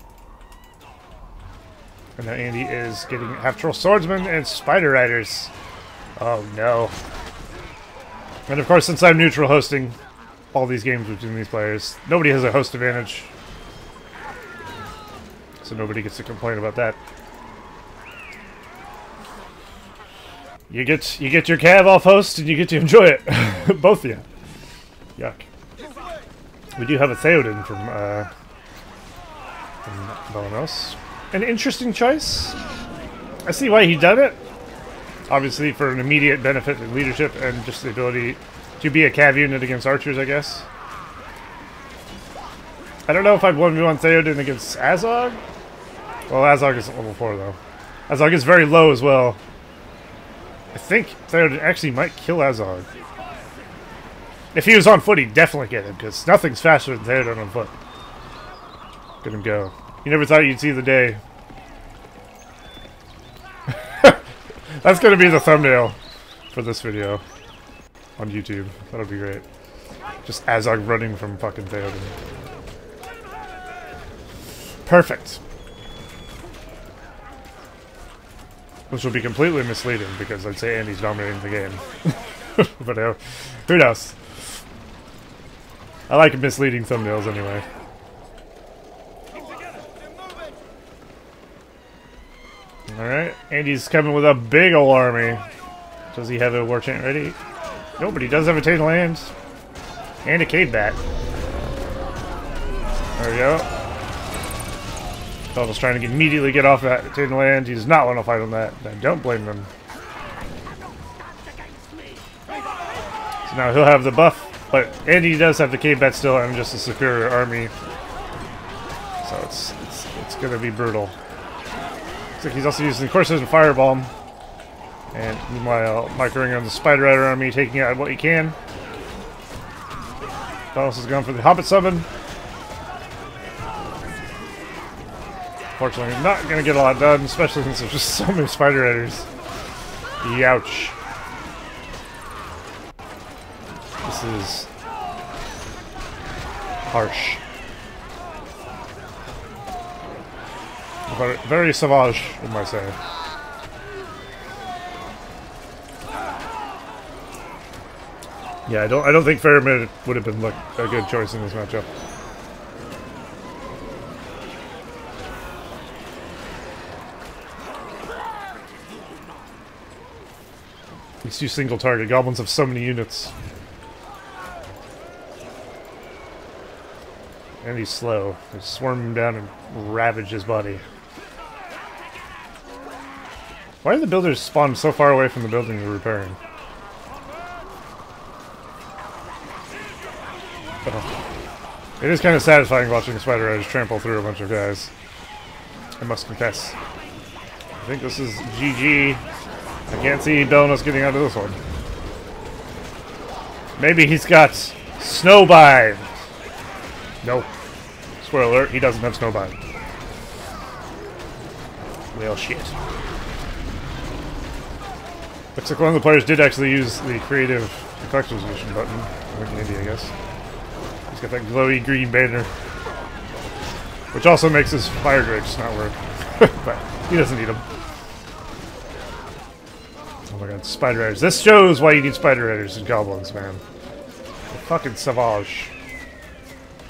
And now Andy is getting half-troll swordsmen and spider riders. Oh no. And of course, since I'm neutral hosting all these games between these players, nobody has a host advantage. So nobody gets to complain about that. You get your cav off host and you get to enjoy it. Both of you. Yuck. We do have a Theoden from Belenos. An interesting choice. I see why he done it. Obviously for an immediate benefit in leadership and just the ability to be a cav unit against archers, I guess. I don't know if I'd 1v1 Theoden against Azog. Well, Azog is level 4 though. Azog is very low as well. I think Theoden actually might kill Azog. If he was on foot, he'd definitely get him, because nothing's faster than Theoden on foot. Get him go. You never thought you'd see the day. That's going to be the thumbnail for this video on YouTube. That'll be great. Just Azog running from fucking Theoden. Perfect. Which will be completely misleading because I'd say Andy's dominating the game. But who knows? I like misleading thumbnails anyway. Alright, Andy's coming with a big ol' army. Does he have a war chant ready? No, but he does have a Tainted Land. And a cave bat. There we go. Belenos trying to immediately get off that Tainted Land. He does not want to fight on that. I don't blame him. So now he'll have the buff, but Andy does have the cave bat still and just a superior army. So it's gonna be brutal. Looks like he's also using Corsairs and Firebomb. And meanwhile, microing on the Spider Rider army, taking out what he can. Belenos is going for the Hobbit summon. Fortunately, not going to get a lot done, especially since there's just so many Spider Riders. Youch. This is harsh. Very savage, you might say. Yeah, I don't think Faramir would have been a good choice in this matchup. These two single target goblins have so many units. And he's slow. They swarm him down and ravage his body. Why are the builders spawned so far away from the building they're repairing? Oh. It is kind of satisfying watching Spider Riders trample through a bunch of guys. I must confess. I think this is GG. I can't see Belenos getting out of this one. Maybe he's got Snowbind. Nope. Spoiler alert, he doesn't have Snowbind. Well, shit. Looks like one of the players did actually use the creative collector's edition button. Like in India, I guess. He's got that glowy green banner. Which also makes his fire drakes not work. But he doesn't need them. Oh my god, Spider Riders. This shows why you need Spider Riders and Goblins, man. They're fucking savage.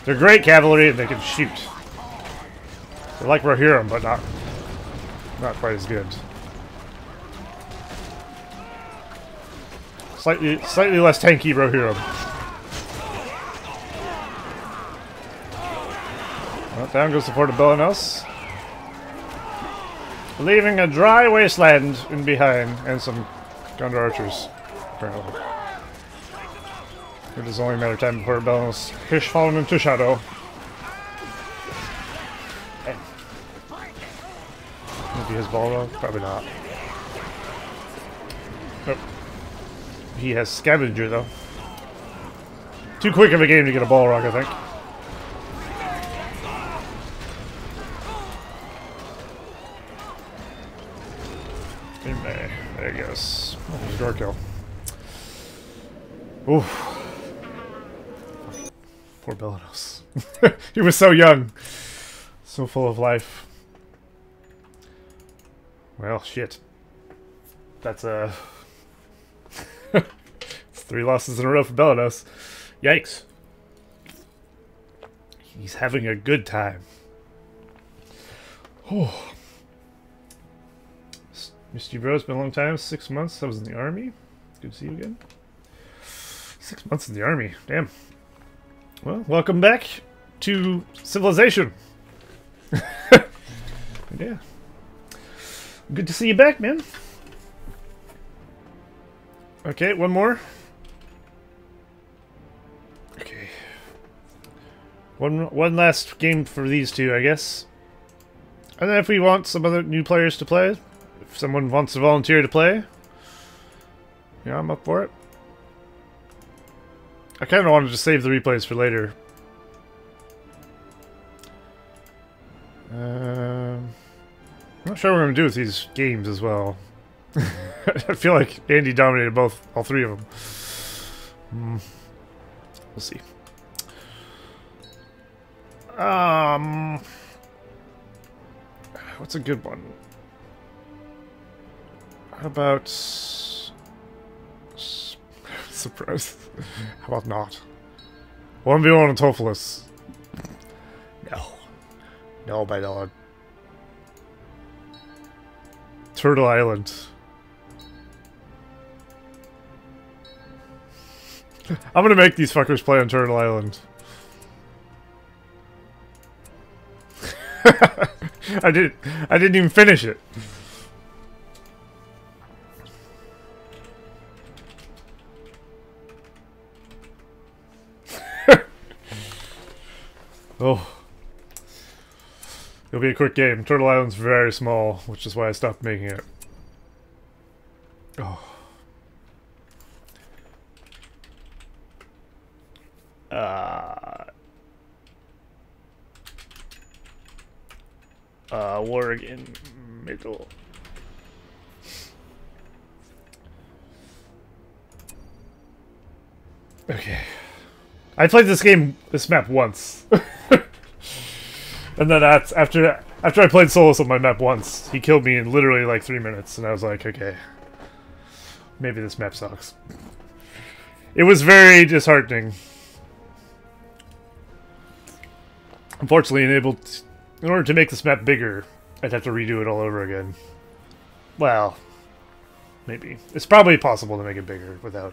They're great cavalry and they can shoot. They're like Rohirrim, but not quite as good. Slightly less tanky Rohirrim. Well, down goes the fort of Belenos. Leaving a dry wasteland in behind and some Gondor archers, apparently. It is only a matter of time before Belenos fish fallen into shadow. Maybe his Balrog? Probably not. Nope. He has Scavenger, though. Too quick of a game to get a Balrog, I think. There he goes. Oh, there's a door kill. Oof. Poor Belenos. He was so young. So full of life. Well, shit. That's it's 3 losses in a row for Belenos. Yikes. He's having a good time. Oh. Mr. Bro, it's been a long time. 6 months. I was in the army. Good to see you again. 6 months in the army. Damn. Well, welcome back to civilization. Yeah. Good to see you back, man. Okay, one more. Okay. One last game for these two, I guess. And then if we want some other new players to play, if someone wants to volunteer to play, yeah, I'm up for it. I kind of wanted to save the replays for later. I'm not sure what I'm going to do with these games as well. I feel like Andy dominated all three of them. We'll see. What's a good one? How about... Surprise. How about not? 1v1 on Tophilus. No. No, my lord. Turtle Island. I'm gonna make these fuckers play on Turtle Island. I didn't even finish it. Oh. It'll be a quick game. Turtle Island's very small, which is why I stopped making it. Oh. Oregon middle. Okay. I played this map once. And then after I played Solus on my map once, he killed me in literally like 3 minutes, and I was like, okay, maybe this map sucks. It was very disheartening. Unfortunately, in order to make this map bigger, I'd have to redo it all over again. Well, maybe. It's probably possible to make it bigger without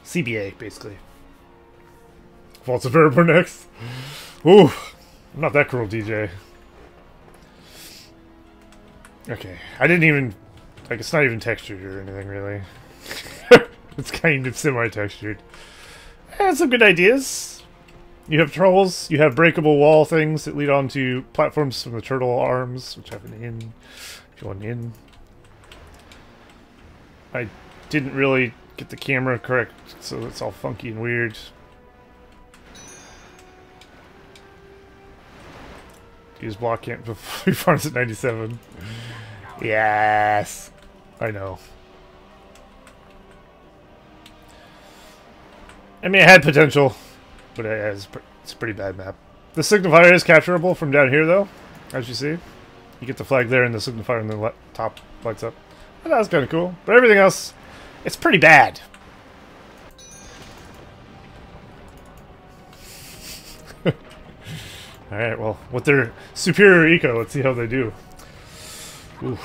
CBA, basically. Vaults of Verb next. Ooh, I'm not that cruel, DJ. Okay, I didn't even... Like, it's not even textured or anything, really. It's kind of semi-textured. Some good ideas. You have trolls, you have breakable wall things that lead onto platforms from the turtle arms, which have an in, if you want an in. I didn't really get the camera correct, so it's all funky and weird. Use block camp before he farms at 97. Yes! I know. I mean, it had potential, but it's a pretty bad map. The signifier is capturable from down here, though, as you see. You get the flag there, and the signifier in the top lights up. And that's kind of cool. But everything else, it's pretty bad. Alright, well, with their superior eco, let's see how they do. Ooh.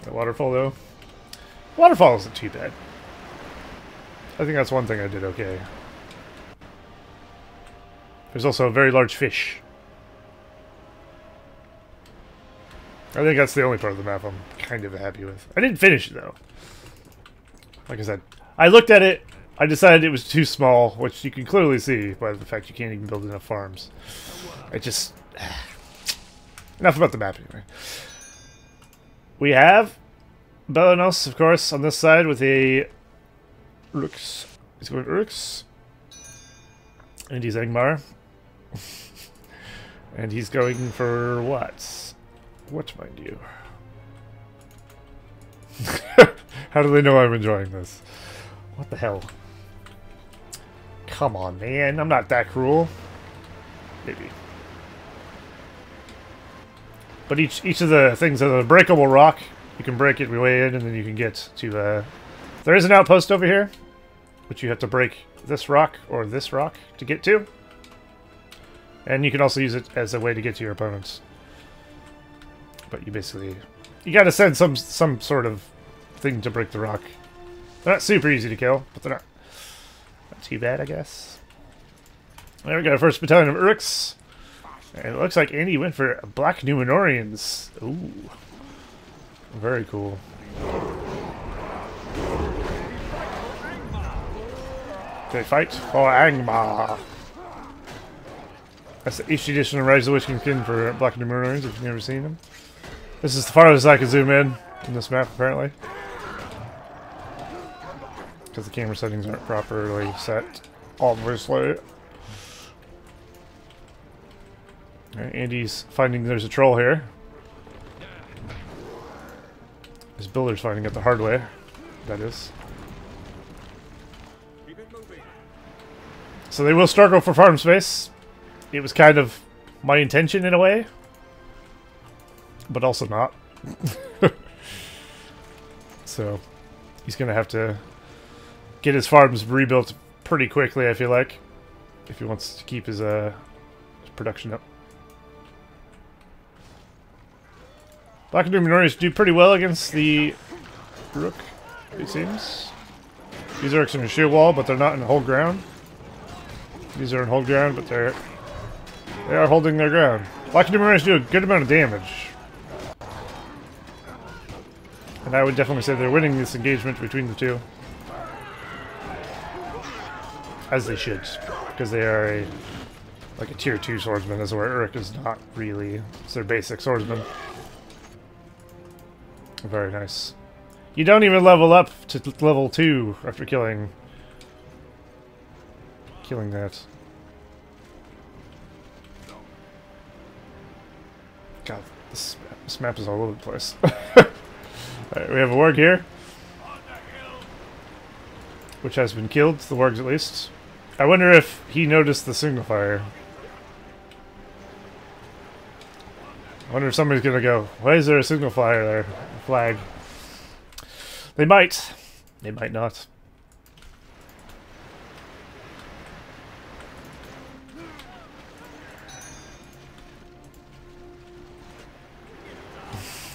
That waterfall, though. Waterfall isn't too bad. I think that's one thing I did okay. There's also a very large fish. I think that's the only part of the map I'm kind of happy with. I didn't finish it, though. Like I said, I looked at it, I decided it was too small, which you can clearly see by the fact you can't even build enough farms. It just... Enough about the map, anyway. We have Belenos, of course, on this side with a Urux. He's going Urux. And he's Angmar. And he's going for what? What, mind you? How do they know I'm enjoying this? What the hell? Come on, man. I'm not that cruel. Maybe. But each of the things is a breakable rock. You can break it way in, and then you can get to... There is an outpost over here, which you have to break this rock or this rock to get to. And you can also use it as a way to get to your opponents. But you basically... You gotta send some sort of thing to break the rock. They're not super easy to kill, but they're not too bad, I guess. There we go, first battalion of Urux. And it looks like Andy went for Black Numenorians. Ooh. Very cool. They fight for Angmar. That's the HD edition of Rise of the Witching Kin for Black Numenorians, if you've never seen them. This is the farthest I can zoom in this map, apparently. Because the camera settings aren't properly set, obviously. Right, Andy's finding there's a troll here. His builder's finding it the hard way, that is. So they will struggle for farm space. It was kind of my intention in a way, but also not. So he's going to have to get his farms rebuilt pretty quickly, I feel like, if he wants to keep his production up. Black Numenorians do pretty well against the Rook, it seems. These are in a shield wall, but they're not in hold ground. These are in hold ground, but they are holding their ground. Black Numenorians do a good amount of damage. And I would definitely say they're winning this engagement between the two. As they should, because they are like a tier 2 swordsman, as where Uruk is not really. It's their basic swordsman. Very nice. You don't even level up to level 2 after killing that. God, this map is all over the place. Alright, we have a warg here, which has been killed, the wargs at least. I wonder if he noticed the signal fire. I wonder if somebody's gonna go, why is there a signal fire there? A flag. They might. They might not.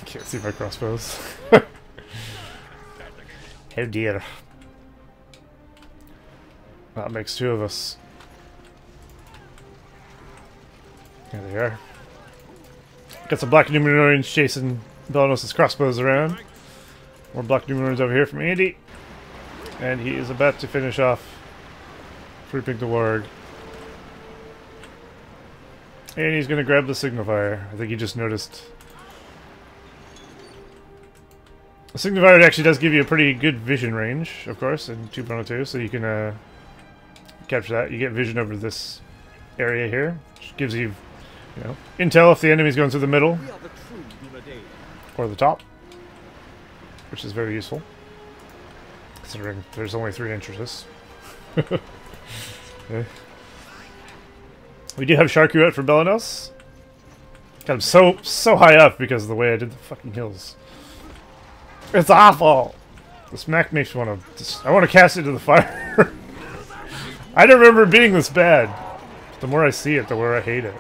Can't see my crossbows. Oh dear. That makes 2 of us. Here they are. Got some Black Numenorians chasing Belenos' crossbows around. More Black Numenorians over here from Andy. And he is about to finish off creeping the warg. And he's going to grab the signifier. I think he just noticed. The signifier actually does give you a pretty good vision range, of course, in 2.02, so you can capture that. You get vision over this area here, which gives you, you know, intel if the enemy's going through the middle or the top, which is very useful, considering there's only 3 entrances. Okay. We do have Sharku out for Belenos. Got him so high up because of the way I did the fucking hills. It's awful! This mech makes me want to... I want to cast it to the fire. I don't remember it being this bad. The more I see it, the more I hate it.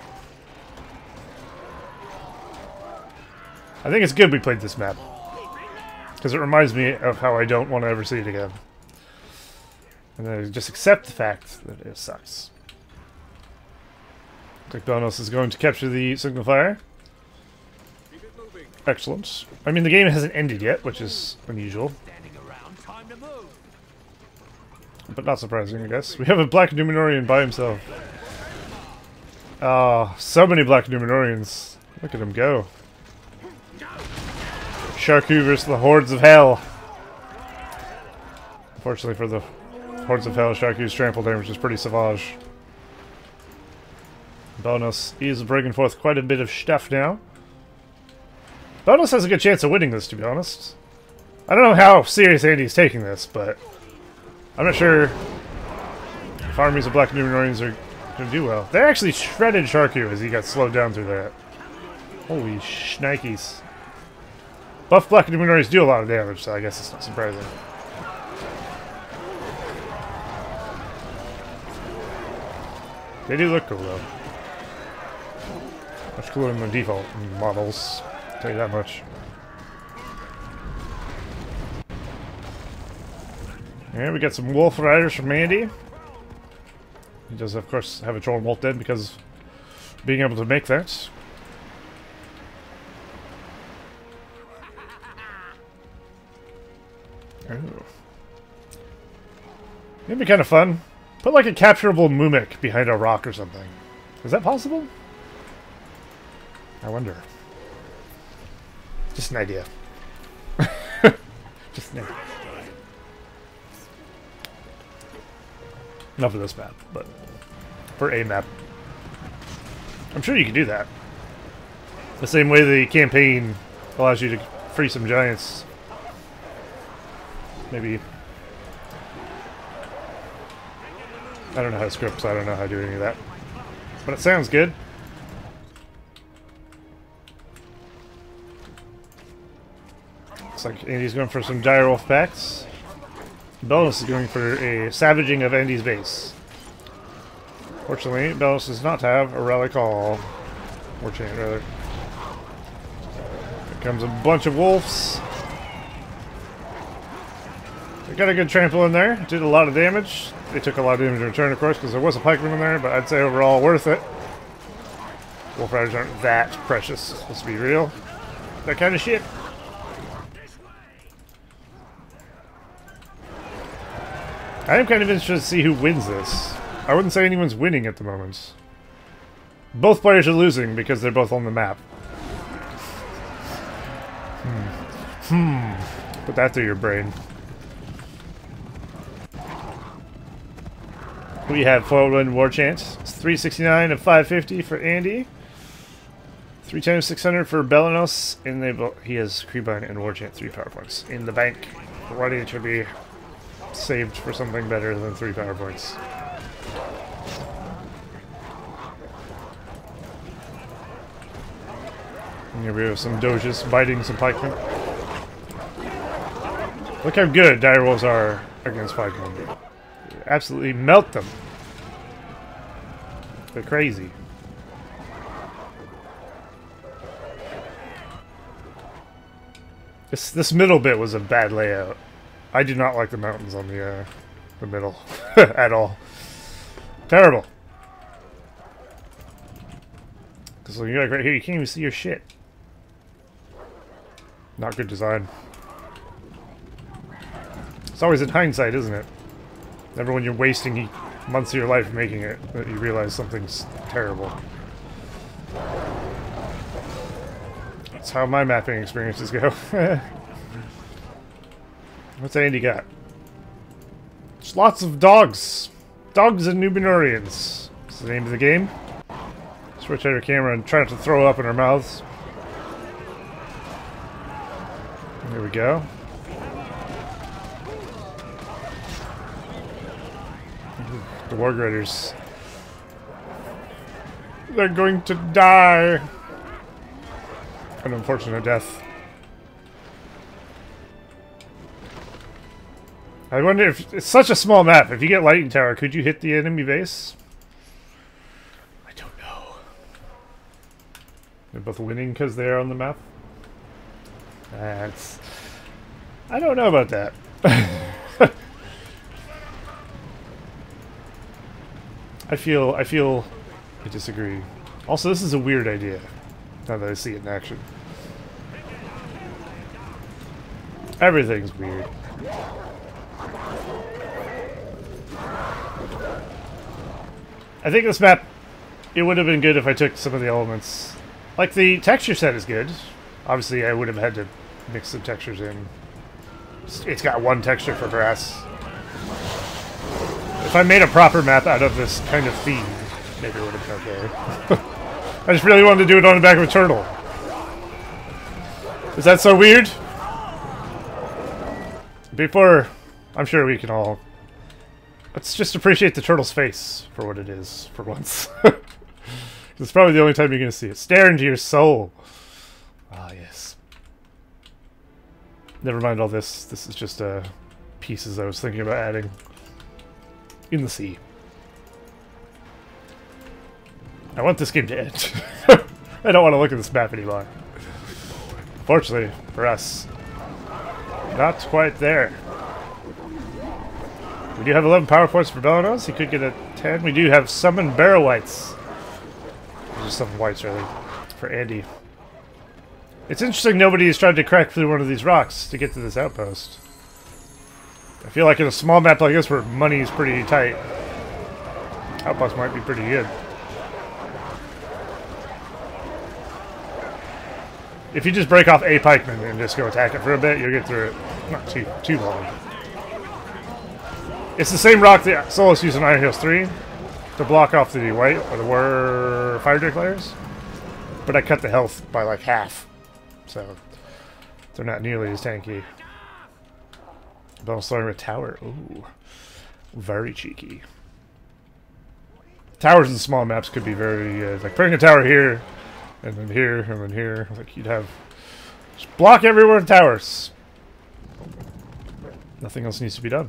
I think it's good we played this map. Because it reminds me of how I don't want to ever see it again. And then I just accept the fact that it sucks. Looks like Belenos is going to capture the signal fire. Excellent. I mean, the game hasn't ended yet, which is unusual. But not surprising, I guess. We have a Black Numenorian by himself. Oh, so many Black Numenorians. Look at him go. Sharku versus the Hordes of Hell. Unfortunately for the Hordes of Hell, Sharku's trample damage is pretty savage. Belenos is bringing forth quite a bit of stuff now. Belenos has a good chance of winning this, to be honest. I don't know how serious Andy's taking this, but I'm not sure if armies of Black Numenorians are going to do well. They actually shredded Sharku as he got slowed down through that. Holy shnikes. Buff Black Numenorians do a lot of damage, so I guess it's not surprising. They do look cool, though. Much cooler than the default models. I'll tell you that much. And we got some Wolf Riders from Andy. He does, of course, have a Troll and Wolf dead because being able to make that. Oh. It'd be kind of fun. Put like a capturable mimic behind a rock or something. Is that possible? I wonder. Just an idea. Just an idea. Enough of this map, but for a map. I'm sure you can do that. The same way the campaign allows you to free some giants. Maybe. I don't know how to script, so I don't know how to do any of that. But it sounds good. Looks like Andy's going for some direwolf packs. Belenos is going for a savaging of Andy's base. Fortunately, Belenos does not have a relic all. Or chant, rather. Here comes a bunch of wolves. They got a good trample in there. Did a lot of damage. They took a lot of damage in return, of course, because there was a pikeman in there, but I'd say overall worth it. Wolf riders aren't that precious, let's be real. That kind of shit. I am kind of interested to see who wins this. I wouldn't say anyone's winning at the moment. Both players are losing because they're both on the map. Put that through your brain. We have forward war chance. It's 369 of 550 for Andy. 3 times 600 for Belenos, and he has Creepine and war chant 3 power points in the bank, ready to be saved for something better than 3 power points. And here we have some doges biting some pikemen. Look how good direwolves are against pikemen. Absolutely melt them. They're crazy. This middle bit was a bad layout. I do not like the mountains on the middle at all. Terrible. Because when you're like right here, you can't even see your shit. Not good design. It's always in hindsight, isn't it? Never when you're wasting months of your life making it that you realize something's terrible. That's how my mapping experiences go. What's Andy got? There's lots of dogs. Dogs and Numenorians. That's the name of the game. Switch out her camera and try not to throw up in our mouths. There we go. The Warg Riders. They're going to die. An unfortunate death. I wonder if it's such a small map. If you get Lightning Tower, could you hit the enemy base? I don't know. They're both winning because they're on the map. That's. I don't know about that. I feel I disagree. Also, this is a weird idea, now that I see it in action. Everything's weird. I think this map, it would have been good if I took some of the elements. Like, the texture set is good. Obviously, I would have had to mix some textures in. It's got one texture for grass. If I made a proper map out of this kind of theme, maybe it would have been okay. I just really wanted to do it on the back of a turtle. Is that so weird? Before, I'm sure we can all... Let's just appreciate the turtle's face for what it is, for once. It's probably the only time you're going to see it. Stare into your soul. Ah, yes. Never mind all this. This is just pieces I was thinking about adding. In the sea. I want this game to end. I don't want to look at this map anymore. Fortunately, for us, not quite there. We do have 11 power points for Belenos. He could get a 10. We do have summoned Barrow Whites. just some whites, really, for Andy. It's interesting nobody's tried to crack through one of these rocks to get to this outpost. I feel like in a small map like this where money is pretty tight, outpost might be pretty good. If you just break off a pikeman and just go attack it for a bit, you'll get through it. Not too long. It's the same rock that Solus used in Iron Hills 3 to block off the white or the war fire declares, but I cut the health by like half, so they're not nearly as tanky. But I'm starting with tower. Ooh, very cheeky. Towers in small maps could be very like putting a tower here, and then here, and then here. Like you'd have just block everywhere with towers. Nothing else needs to be done.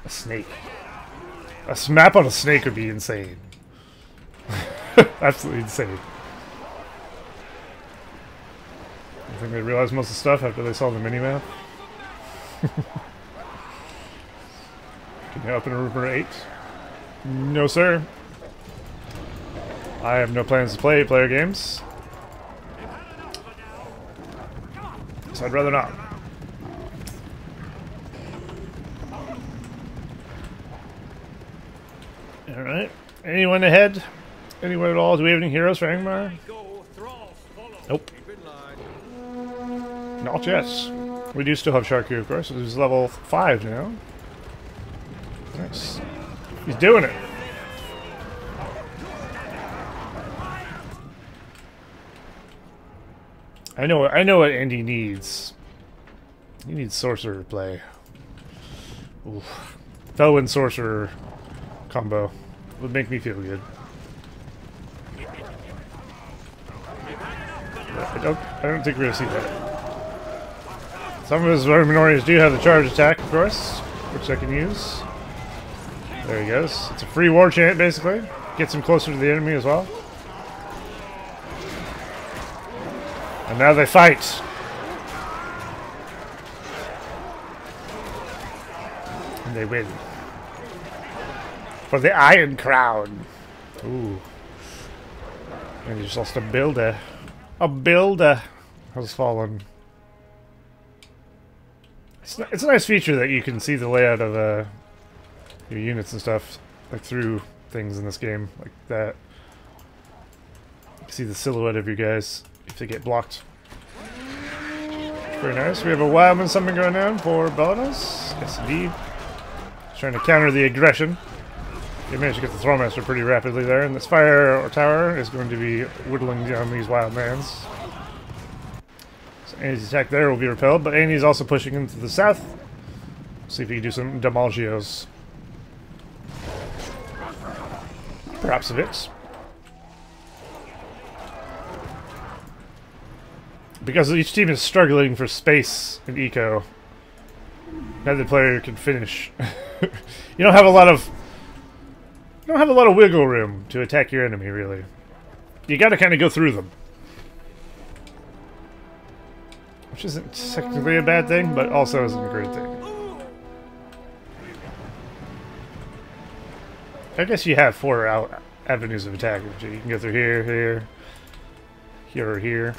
A snake. A map on a snake would be insane. Absolutely insane. I think they realized most of the stuff after they saw the minimap. Can you open room number 8? No, sir. I have no plans to play player games. So I'd rather not. Alright. Anyone ahead? Anyone at all? Do we have any heroes for Angmar? Nope. Not yet. We do still have Sharku, of course. He's level 5 now. Nice. He's doing it. I know what Andy needs. He needs sorcerer play. Oof. Felwyn sorcerer combo would make me feel good. I don't think we're gonna see that. Some of his minorities do have the charge attack, of course, which I can use. There he goes. It's a free war chant, basically. Gets him closer to the enemy as well. And now they fight. And they win. For the Iron Crown. Ooh. And he just lost a builder. A builder has fallen. It's a nice feature that you can see the layout of your units and stuff, like through things in this game, like that. You can see the silhouette of your guys if they get blocked. Very nice. We have a Wildman summon going on for Belenos. Yes, indeed. Trying to counter the aggression. They managed to get the Thrallmaster pretty rapidly there, and this fire or tower is going to be whittling down these Wildmans. So Andy's attack there will be repelled, but Andy's also pushing into the south. See if he can do some Damalgios. Perhaps a bit. Because each team is struggling for space and eco, neither player can finish. You don't have a lot of wiggle room to attack your enemy, really. You gotta kind of go through them. Which isn't technically a bad thing, but also isn't a great thing. I guess you have 4 avenues of attack. You can go through here, or here.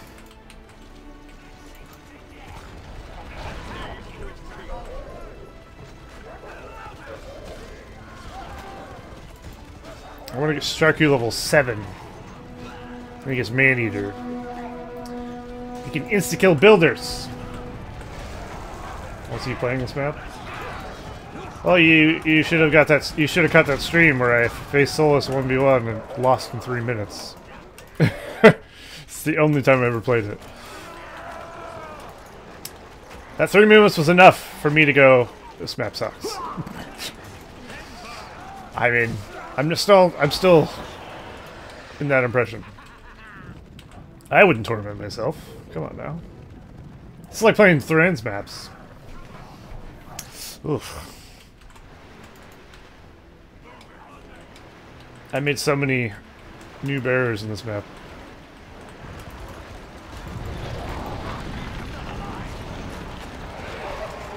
I want to get Sharku level 7. I think it's Man-Eater. You can insta-kill builders. What's he playing this map? Well, you should have got that. You should have cut that stream where I faced Solus 1v1 and lost in 3 minutes. It's the only time I ever played it. That 3 minutes was enough for me to go, this map sucks. I mean, I'm still in that impression. I wouldn't tournament myself. Come on now. It's like playing Thran's maps. Oof. I made so many new bearers in this map.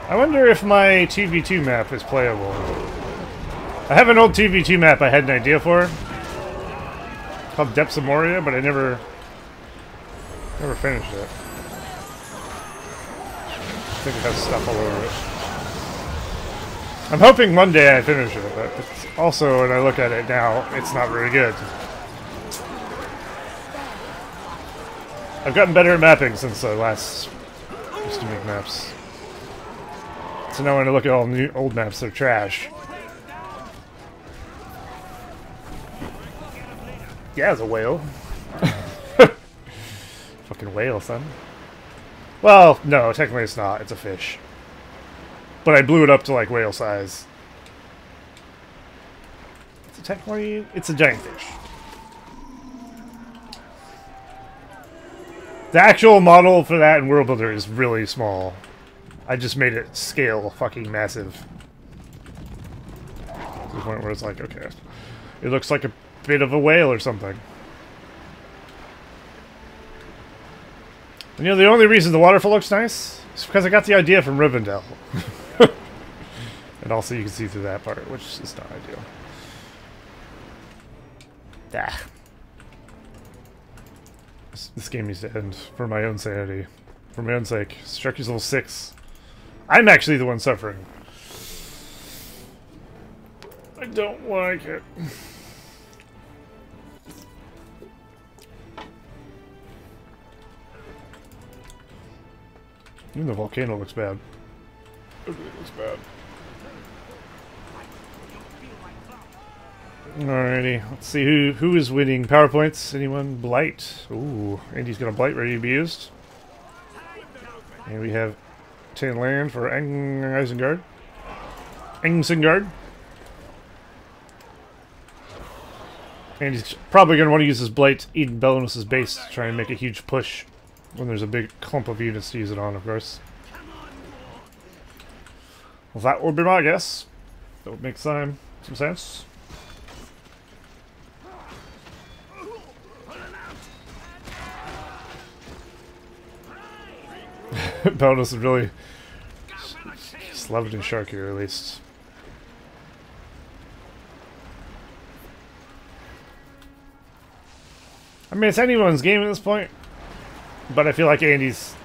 I wonder if my 2v2 map is playable. I have an old TV2 map I had an idea for. Called Depths of Moria, but I never finished it. I think it has stuff all over it. I'm hoping one day I finish it, but it's also, when I look at it now, it's not very good. I've gotten better at mapping since I last used to make maps. So now when I look at all new old maps, they're trash. Yeah, it's a whale. Fucking whale, son. Well, no, technically it's not. It's a fish. But I blew it up to like whale size. So technically, it's a giant fish. The actual model for that in World Builder is really small. I just made it scale fucking massive. To the point where it's like, okay, it looks like a bit of a whale or something. And, you know, the only reason the waterfall looks nice is because I got the idea from Rivendell. And also you can see through that part, which is not ideal. Ah. This game needs to end for my own sanity. For my own sake. Structure's level 6. I'm actually the one suffering. I don't like it. Even the volcano looks bad. Everything looks bad. Alrighty, let's see who is winning PowerPoints. Anyone? Blight. Ooh, Andy's got a Blight ready to be used. And we have 10 land for Isengard. Isengard. And he's probably going to want to use his Blight to eat Belenos' base to try and make a huge push when there's a big clump of units to use it on, of course. Well, that would be my guess. That would make some sense. Belenos is really Slavic Shark here, at least. I mean, it's anyone's game at this point, but I feel like Andy's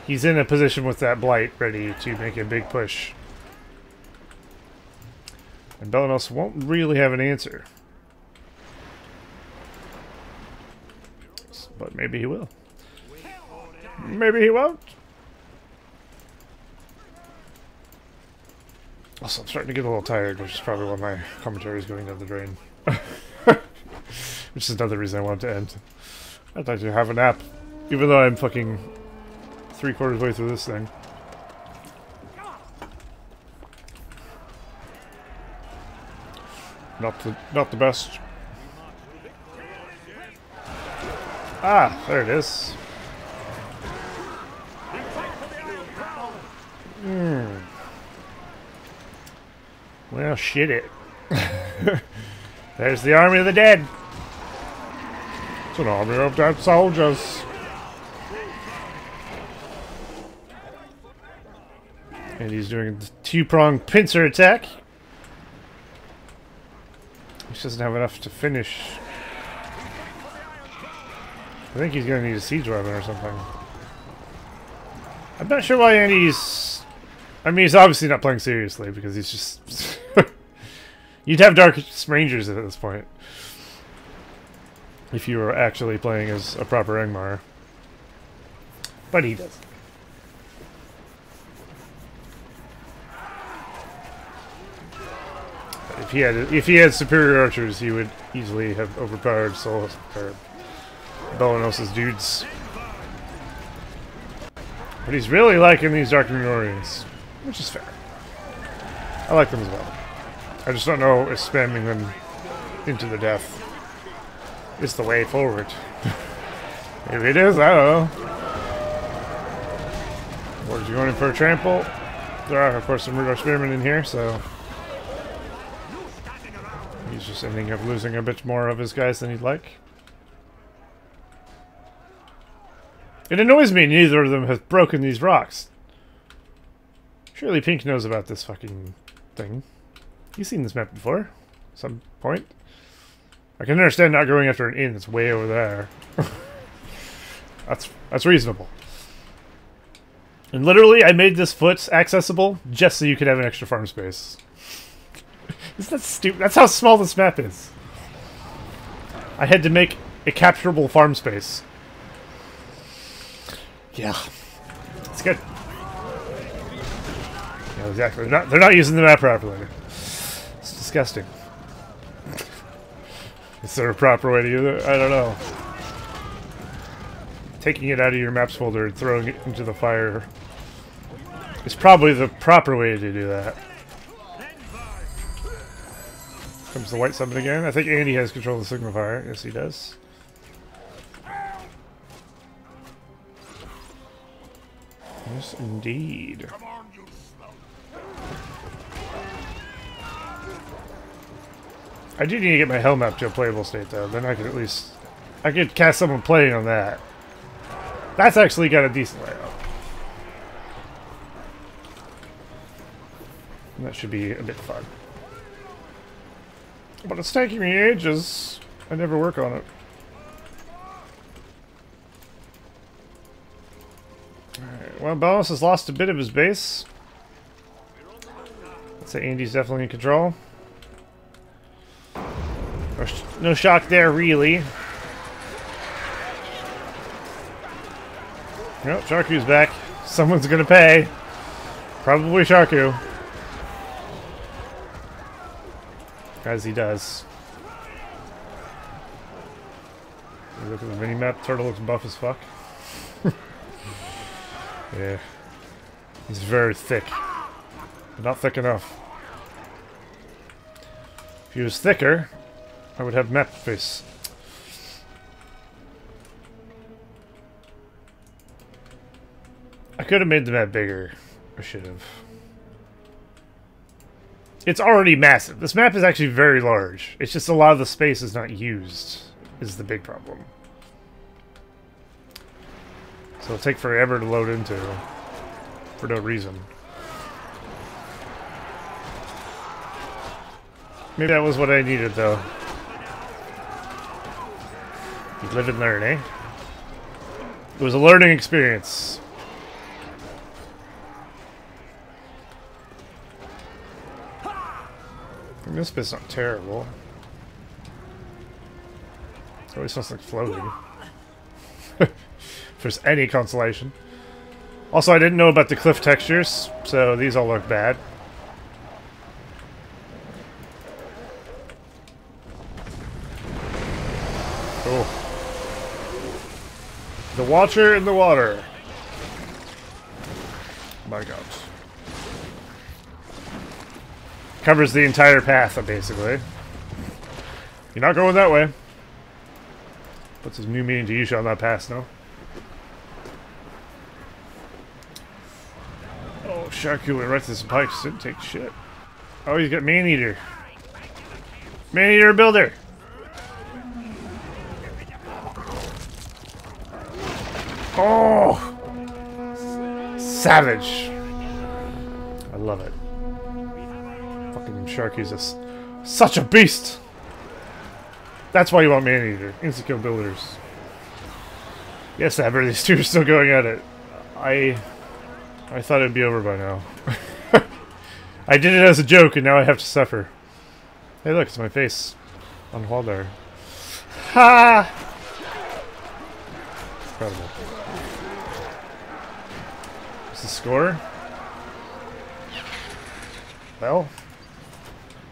he's in a position with that Blight ready to make a big push. And Belenos won't really have an answer. But maybe he will. Maybe he won't. Also, I'm starting to get a little tired, which is probably why my commentary is going down the drain. Which is another reason I wanted to end. I'd like to have a nap, even though I'm fucking 3/4 way through this thing. Not the best. Ah, there it is. Well, shit it. There's the army of the dead. It's an army of dead soldiers. And he's doing the two-pronged pincer attack. He doesn't have enough to finish. I think he's going to need a siege weapon or something. I'm not sure why Andy's... I mean, he's obviously not playing seriously because he's just... You'd have Dark Rangers at this point. If you were actually playing as a proper Angmar. But he does. If he had superior archers, he would easily have overpowered Sol or Belenos' dudes. But he's really liking these Dark Rangers, which is fair. I like them as well. I just don't know if spamming them into the death is the way forward. Maybe it is, I don't know. What, is he going in for a trample? There are, of course, some Rudolph spearmen in here, so... He's just ending up losing a bit more of his guys than he'd like. It annoys me neither of them have broken these rocks. Surely Pink knows about this fucking thing. You've seen this map before, at some point. I can understand not going after an inn that's way over there. That's reasonable. And literally, I made this foot accessible just so you could have an extra farm space. Isn't that stupid? That's how small this map is. I had to make a capturable farm space. Yeah. It's good. Yeah, exactly. They're not using the map properly. It's disgusting. Is there a proper way to use it? I don't know. Taking it out of your maps folder and throwing it into the fire is probably the proper way to do that. Comes the white summon again. I think Andy has control of the signifier. Yes, he does. Yes, indeed. I do need to get my helm up to a playable state, though. Then I could at least... I could cast someone playing on that. That's actually got a decent layout. And that should be a bit fun. But it's taking me ages. I never work on it. Alright, well, Belenos has lost a bit of his base. I'd say Andy's definitely in control. No shock there, really. Nope, Sharku's back. Someone's gonna pay. Probably Sharku. As he does. You look at the mini-map, Turtle looks buff as fuck. Yeah. He's very thick. But not thick enough. If he was thicker, I would have map face. I could have made the map bigger. I should have. It's already massive. This map is actually very large. It's just a lot of the space is not used, is the big problem. So it'll take forever to load into, for no reason. Maybe that was what I needed, though. You live and learn, eh? It was a learning experience. This bit's not terrible. It always smells like floating. If there's any consolation. Also, I didn't know about the cliff textures, so these all look bad. Cool. The Watcher in the water. My God. Covers the entire path, basically. You're not going that way. Puts his new meaning to you shall not pass, no? Oh, Sharku went right to the spikes. Didn't take shit. Oh, he's got Man-Eater. Man-Eater builder. Oh! Savage. I love it. Fucking Sharky's such a beast! That's why you want Man-Eater. Insta-kill builders. Yes, Saber, these two are still going at it. I thought it'd be over by now. I did it as a joke, and now I have to suffer. Hey look, it's my face. On Waldar. Ha! Incredible. What's the score? Well...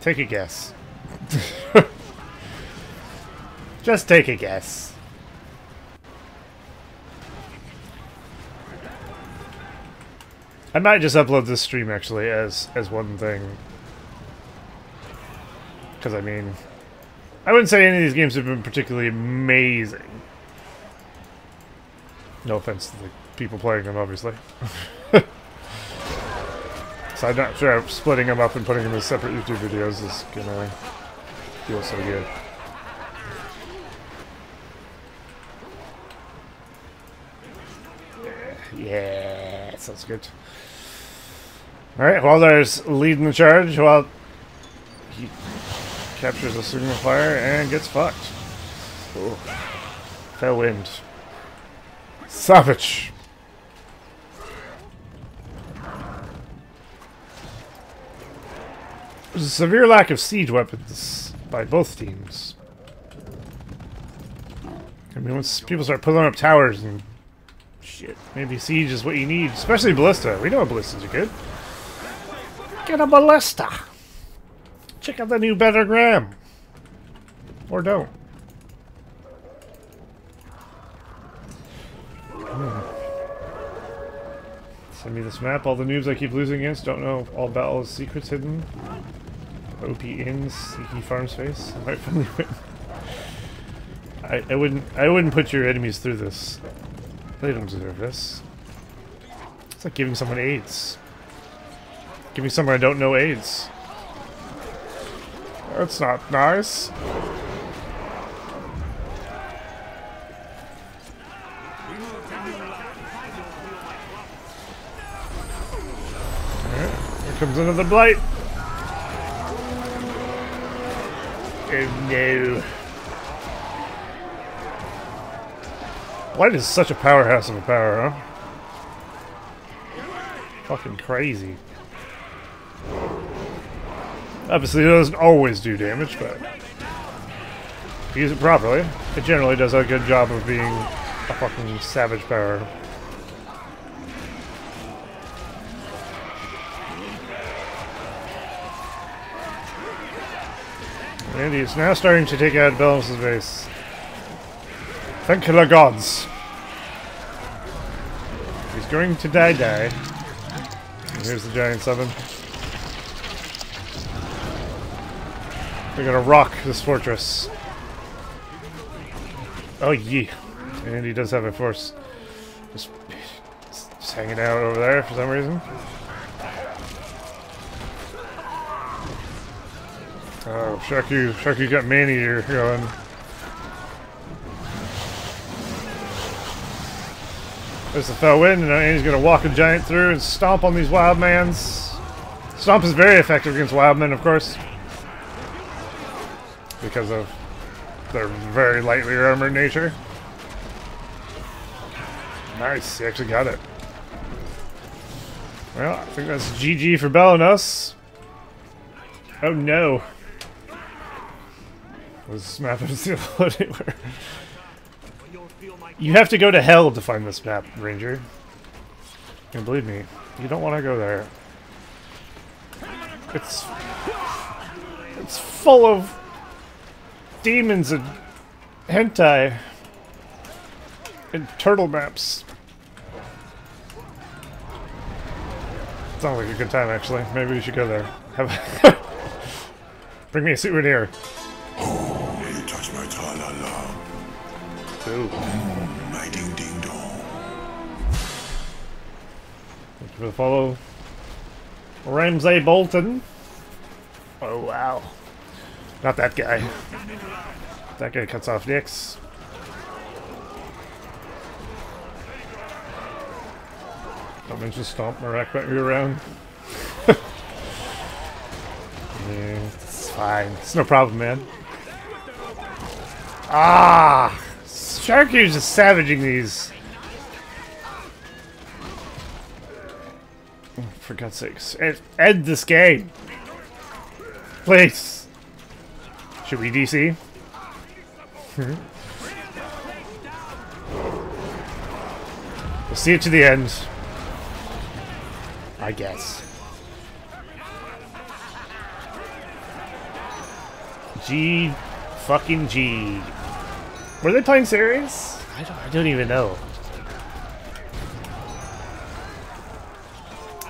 take a guess. Just take a guess. I might just upload this stream actually as one thing. Because I mean, I wouldn't say any of these games have been particularly amazing. No offense to the people playing them, obviously. So I'm not sure splitting them up and putting them as separate YouTube videos is gonna feel so good. Yeah, sounds good. Alright, Waldar's leading the charge while captures a signal fire and gets fucked. Ooh. Fell wind. Savage! There's a severe lack of siege weapons by both teams. I mean, once people start pulling up towers and shit, maybe siege is what you need, especially ballista. We know ballistas are good. Get a ballista! Check out the new Better Graham! Or don't. Send me this map. All the noobs I keep losing against don't know all about all the secrets hidden. OP ins, sneaky farm space. I might finally win. I wouldn't put your enemies through this. They don't deserve this. It's like giving someone AIDS. Giving someone I don't know AIDS. That's not nice. Alright, here comes another blight. Oh no. Blight is such a powerhouse of a power, huh? Fucking crazy. Obviously, it doesn't always do damage, but if you use it properly, it generally does a good job of being a fucking savage power. And he's now starting to take out Belenos' base. Thank the gods. He's going to die. And here's the giant 7. They're gonna rock this fortress. Oh yeah. And he does have a force just hanging out over there for some reason. Oh, Sharky got Man-Eater going. There's the fell wind, and he's gonna walk a giant through and stomp on these wildmans. Stomp is very effective against wildmen, of course, because of their very lightly armored nature. Nice, he actually got it. Well, I think that's GG for Belenos. Oh no. This map is anywhere. You have to go to hell to find this map, Ranger. And believe me, you don't want to go there. It's full of demons and hentai and turtle maps. Sounds like a good time, actually. Maybe we should go there. Bring me a souvenir. Oh, you touch my tra-la-la. Ooh. My ding-ding-dong. Thank you for the follow. Ramsay Bolton. Oh, wow. Not that guy. That guy cuts off dicks. Don't mention stomp my rack back around. Yeah, it's fine. It's no problem, man. Ah! Sharky's just savaging these. Oh, for God's sakes. End this game. Please. Should we DC? We'll see it to the end. I guess. G fucking G. Were they playing serious? I don't even know.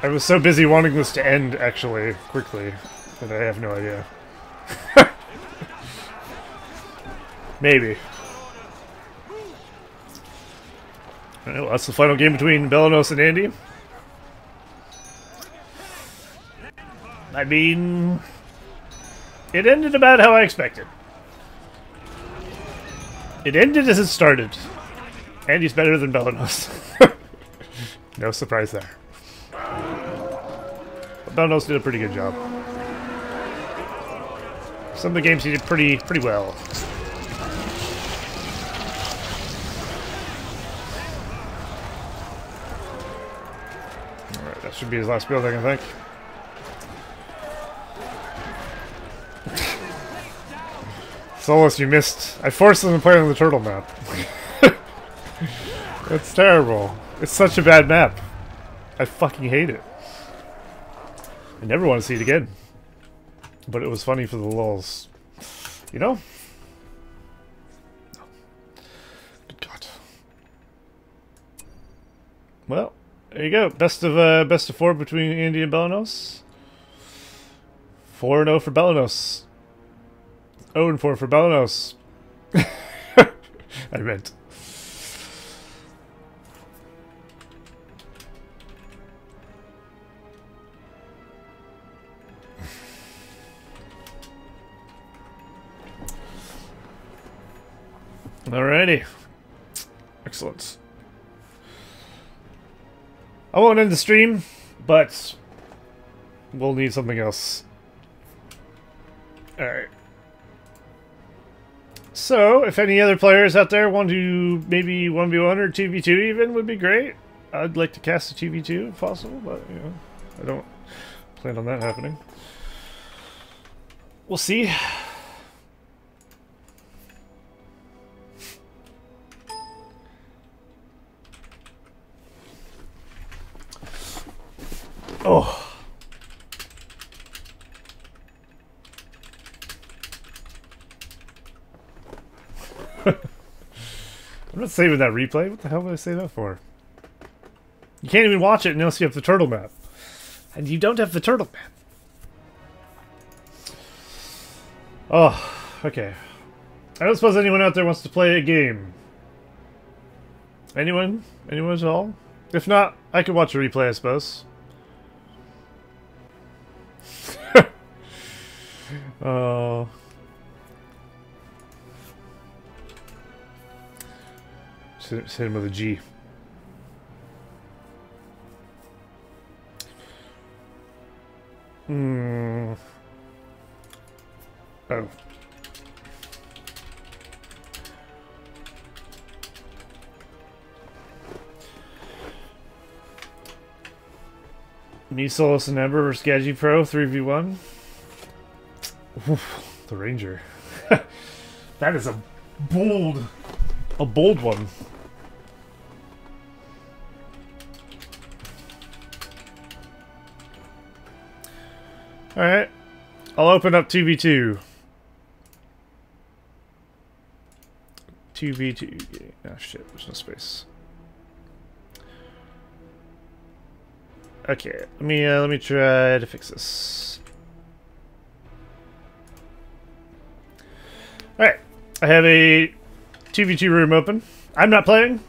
I was so busy wanting this to end, actually, quickly, that I have no idea. Maybe. Well, that's the final game between Belenos and Andy. I mean, it ended about how I expected. It ended as it started. Andy's better than Belenos. No surprise there. But Belenos did a pretty good job. Some of the games he did pretty well. Alright, that should be his last building, I think. Solus, you missed. I forced them to play on the turtle map. That's terrible. It's such a bad map. I fucking hate it. I never want to see it again. But it was funny for the lulz. You know? Good God. Well, there you go. Best of 4 between Andy and Belenos. 4-0 for Belenos. 0-4 for Belenos. I meant. Alrighty. Excellent. I won't end the stream, but we'll need something else. Alright. So, if any other players out there want to maybe 1v1 or 2v2 even, would be great. I'd like to cast a 2v2 if possible, but, you know, I don't plan on that happening. We'll see. Oh. I'm not saving that replay. What the hell would I save that for? You can't even watch it unless you have the turtle map. And you don't have the turtle map. Oh, okay. I don't suppose anyone out there wants to play a game. Anyone? Anyone at all? If not, I could watch a replay, I suppose. Oh. Just hit him with a G. Oh. Me, Solus, and Ember versus Gadget Pro 3v1. Oof, the Ranger. That is a bold one. Alright. I'll open up 2v2. 2v2. Oh shit, there's no space. Okay, let me try to fix this. Alright. I have a 2v2 room open. I'm not playing.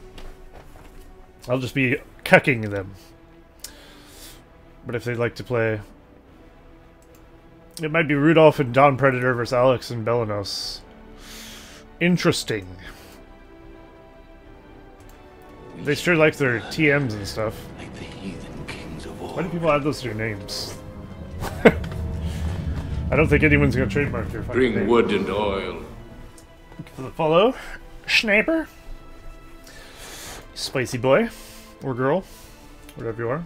I'll just be cucking them. But if they'd like to play, it might be Rudolph and Dawn Predator versus Alex and Belenos. Interesting. They sure like their TMs and stuff. Like the heathen kings of all. Why do people add those to their names? I don't think anyone's gonna trademark their fucking name. Bring wood and oil. For the follow, Schnapper. Spicy boy. Or girl. Whatever you are.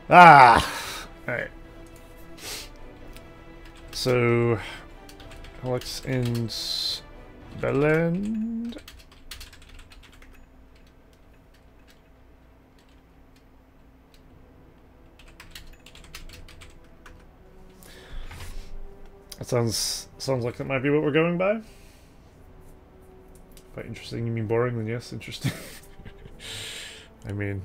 Ah! Alright. So, Alex and Belen. That sounds like that might be what we're going by. By interesting you mean boring, then yes, interesting. I mean,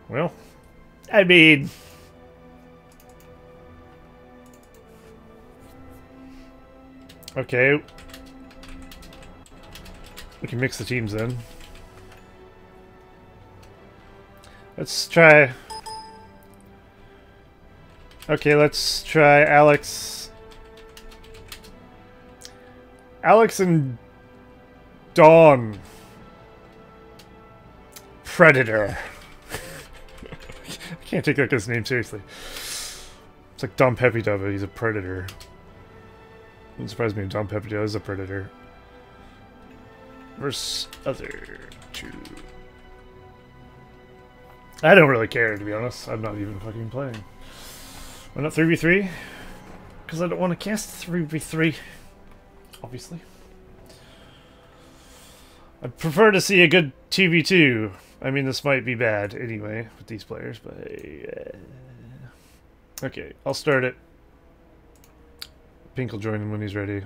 well, I mean, okay, we can mix the teams in. Let's try Okay, let's try Alex. Alex and Dawn. Predator. I can't take that guy's name seriously. It's like Dom Peppy Dub, he's a predator. Wouldn't surprise me if Dom Peppy Dub is a predator. Versus other two. I don't really care, to be honest. I'm not even fucking playing. Why not 3v3? Because I don't want to cast 3v3. Obviously. I'd prefer to see a good 2v2. I mean, this might be bad anyway with these players, but... okay, I'll start it. Pink will join him when he's ready.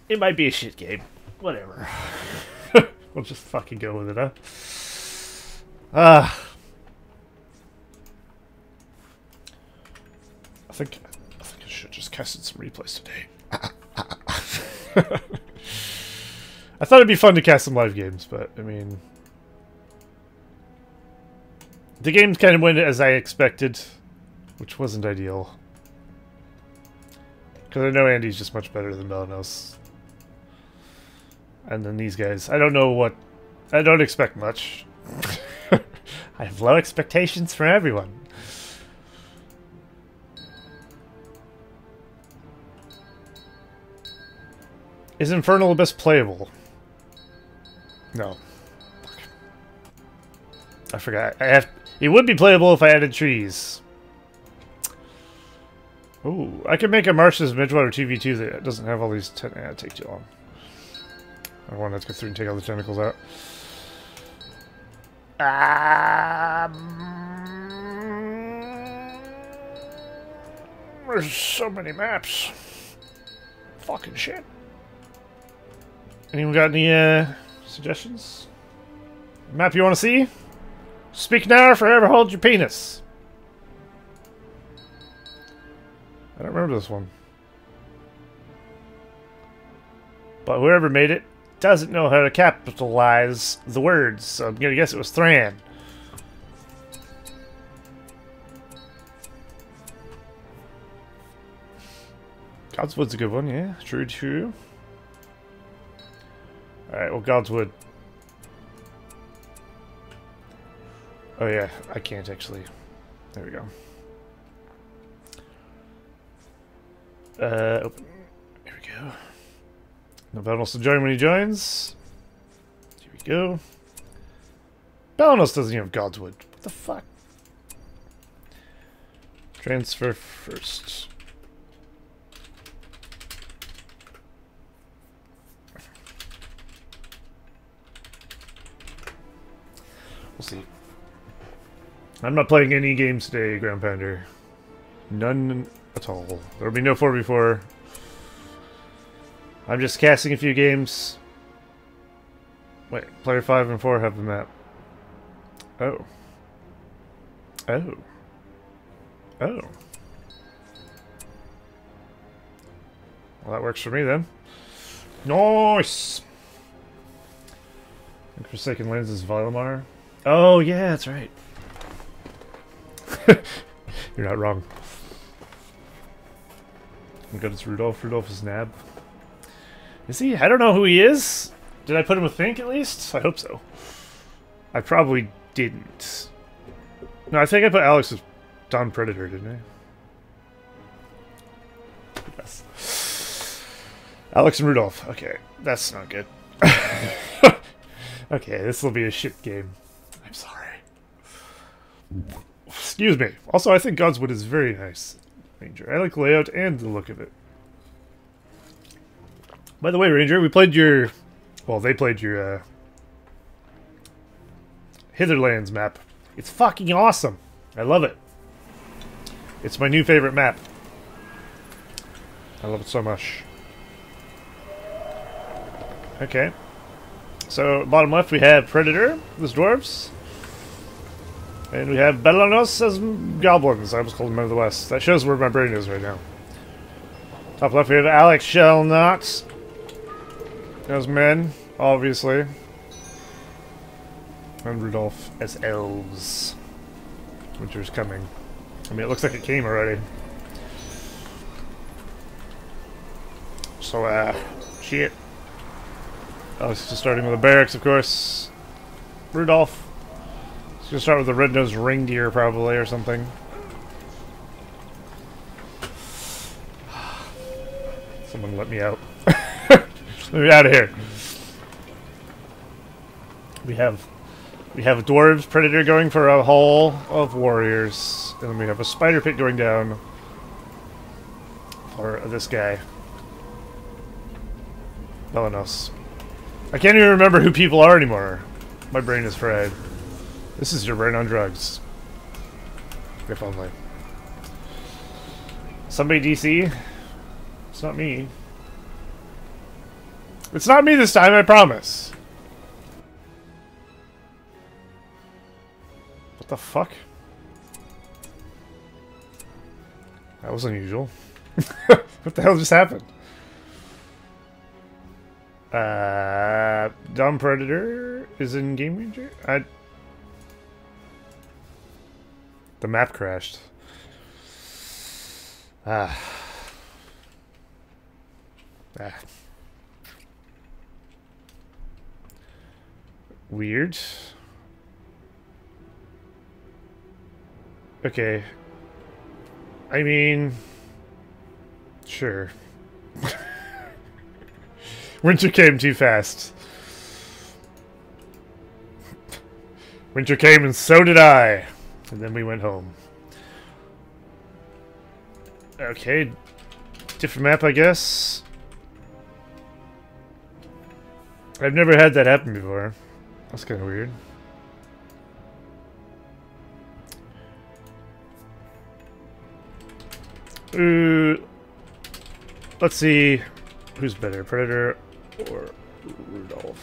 It might be a shit game. Whatever. We'll just fucking go with it, huh? I think I should just casted some replays today. I thought it'd be fun to cast some live games, but I mean, the game kind of went as I expected, which wasn't ideal. Because I know Andy's just much better than Belenos. And then these guys, I don't know what, I don't expect much. I have low expectations from everyone. Is Infernal Abyss playable? No. I forgot. It would be playable if I added trees. Ooh, I could make a Marsh's Midgewater 2v2 that doesn't have all these... it'd take too long. I want to go through and take all the tentacles out. There's so many maps. Fucking shit. Anyone got any suggestions? Map you want to see? Speak now or forever hold your penis. I don't remember this one. But whoever made it doesn't know how to capitalize the words, so I'm gonna guess it was Thran. Godswood's a good one, yeah. True, true. Alright, well, Godswood. Oh, yeah, I can't actually. There we go. Open. Here we go. No Belenos will join when he joins. Here we go. Belenos doesn't even have Godswood. What the fuck? Transfer first. We'll see. I'm not playing any games today, Ground Pounder. None at all. There'll be no 4v4. I'm just casting a few games. Wait, player 5 and 4 have the map. Oh. Oh. Oh. Well, that works for me then. Nice! Forsaken Lands is Valimar. Oh, yeah, that's right. You're not wrong. Oh my god, it's RUDOLPH. RUDOLPH is Nab. Is he? I don't know who he is. Did I put him with Think at least? I hope so. I probably didn't. No, I think I put Alex as Don Predator, didn't I? Yes. Alex and RUDOLPH. Okay, that's not good. Okay, this will be a shit game. I'm sorry. Excuse me. Also, I think Godswood is very nice. Ranger. I like the layout and the look of it. By the way, Ranger, we played your... Well, they played your, Hitherlands map. It's fucking awesome. I love it. It's my new favorite map. I love it so much. Okay. So, bottom left we have Predator, as dwarves. And we have Belenos as goblins. I almost called them Men of the West. That shows where my brain is right now. Top left we have Alex Shall Not as men, obviously. And RUDOLPH as elves. Winter's coming. I mean, it looks like it came already. So, shit. Oh, it's just starting with the barracks, of course. RUDOLPH. It's gonna start with the red-nosed reindeer, probably, or something. Someone let me out. Let me out of here. We have a dwarves predator going for a hall of warriors, and then we have a spider pit going down for this guy, Belenos. I can't even remember who people are anymore. My brain is fried. This is your brain on drugs. If only. Somebody DC? It's not me. It's not me this time, I promise. What the fuck? That was unusual. What the hell just happened? Dumb Predator is in Game Ranger? The map crashed. Weird. Okay. I mean... Sure. Winter came too fast. Winter came and so did I. And then we went home. Okay. Different map, I guess. I've never had that happen before. That's kind of weird. Let's see who's better, Predator or RUDOLPH.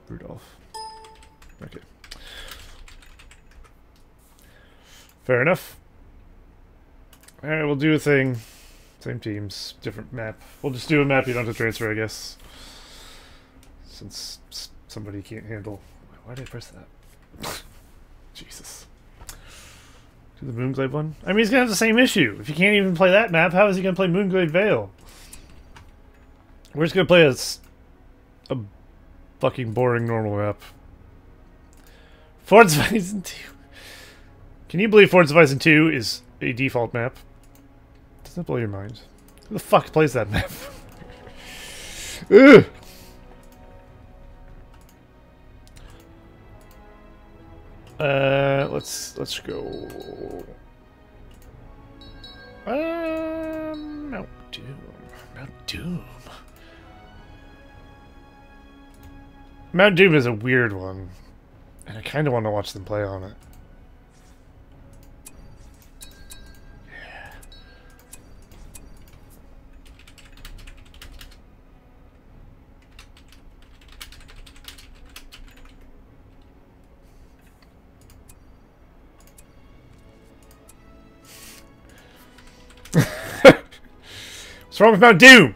RUDOLPH. Okay. Fair enough. Alright, we'll do a thing. Same teams, different map. We'll just do a map you don't have to transfer, I guess. Since somebody can't handle... Why did I press that? Jesus. Do the Moonglade one? I mean, he's gonna have the same issue. If he can't even play that map, how is he gonna play Moonglade Vale? We're just gonna play a fucking boring normal map. Forza Horizon 2. Can you believe Forza Horizon 2 is a default map? Doesn't that blow your mind? Who the fuck plays that map? Ugh! Let's go. Mount Doom. Mount Doom. Mount Doom is a weird one, and I kind of want to watch them play on it. What's wrong with Mount Doom?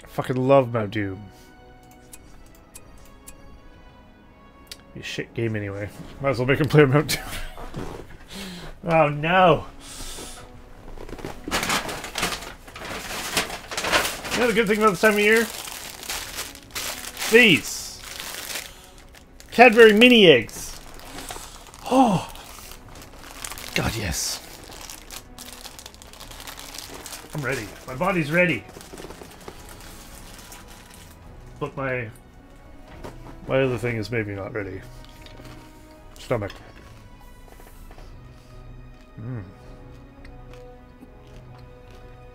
I fucking love Mount Doom. Be a shit game anyway. Might as well make him play Mount Doom. Oh no! You know the good thing about this time of year? These! Cadbury mini eggs! Oh! God, yes. I'm ready. My body's ready. But my other thing is maybe not ready. Stomach.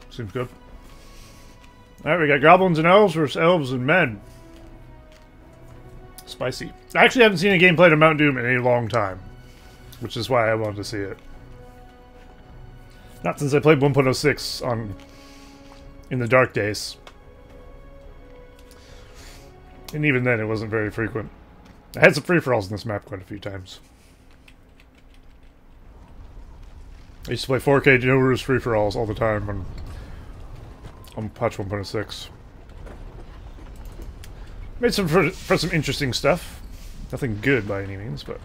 Seems good. Alright, we got goblins and elves versus elves and men. Spicy. I actually haven't seen a game played of Mount Doom in a long time. Which is why I wanted to see it. Not since I played 1.06 in the dark days. And even then, it wasn't very frequent. I had some free-for-alls in this map quite a few times. I used to play 4K no rules free-for-alls all the time on patch 1.06. Made some for some interesting stuff. Nothing good by any means, but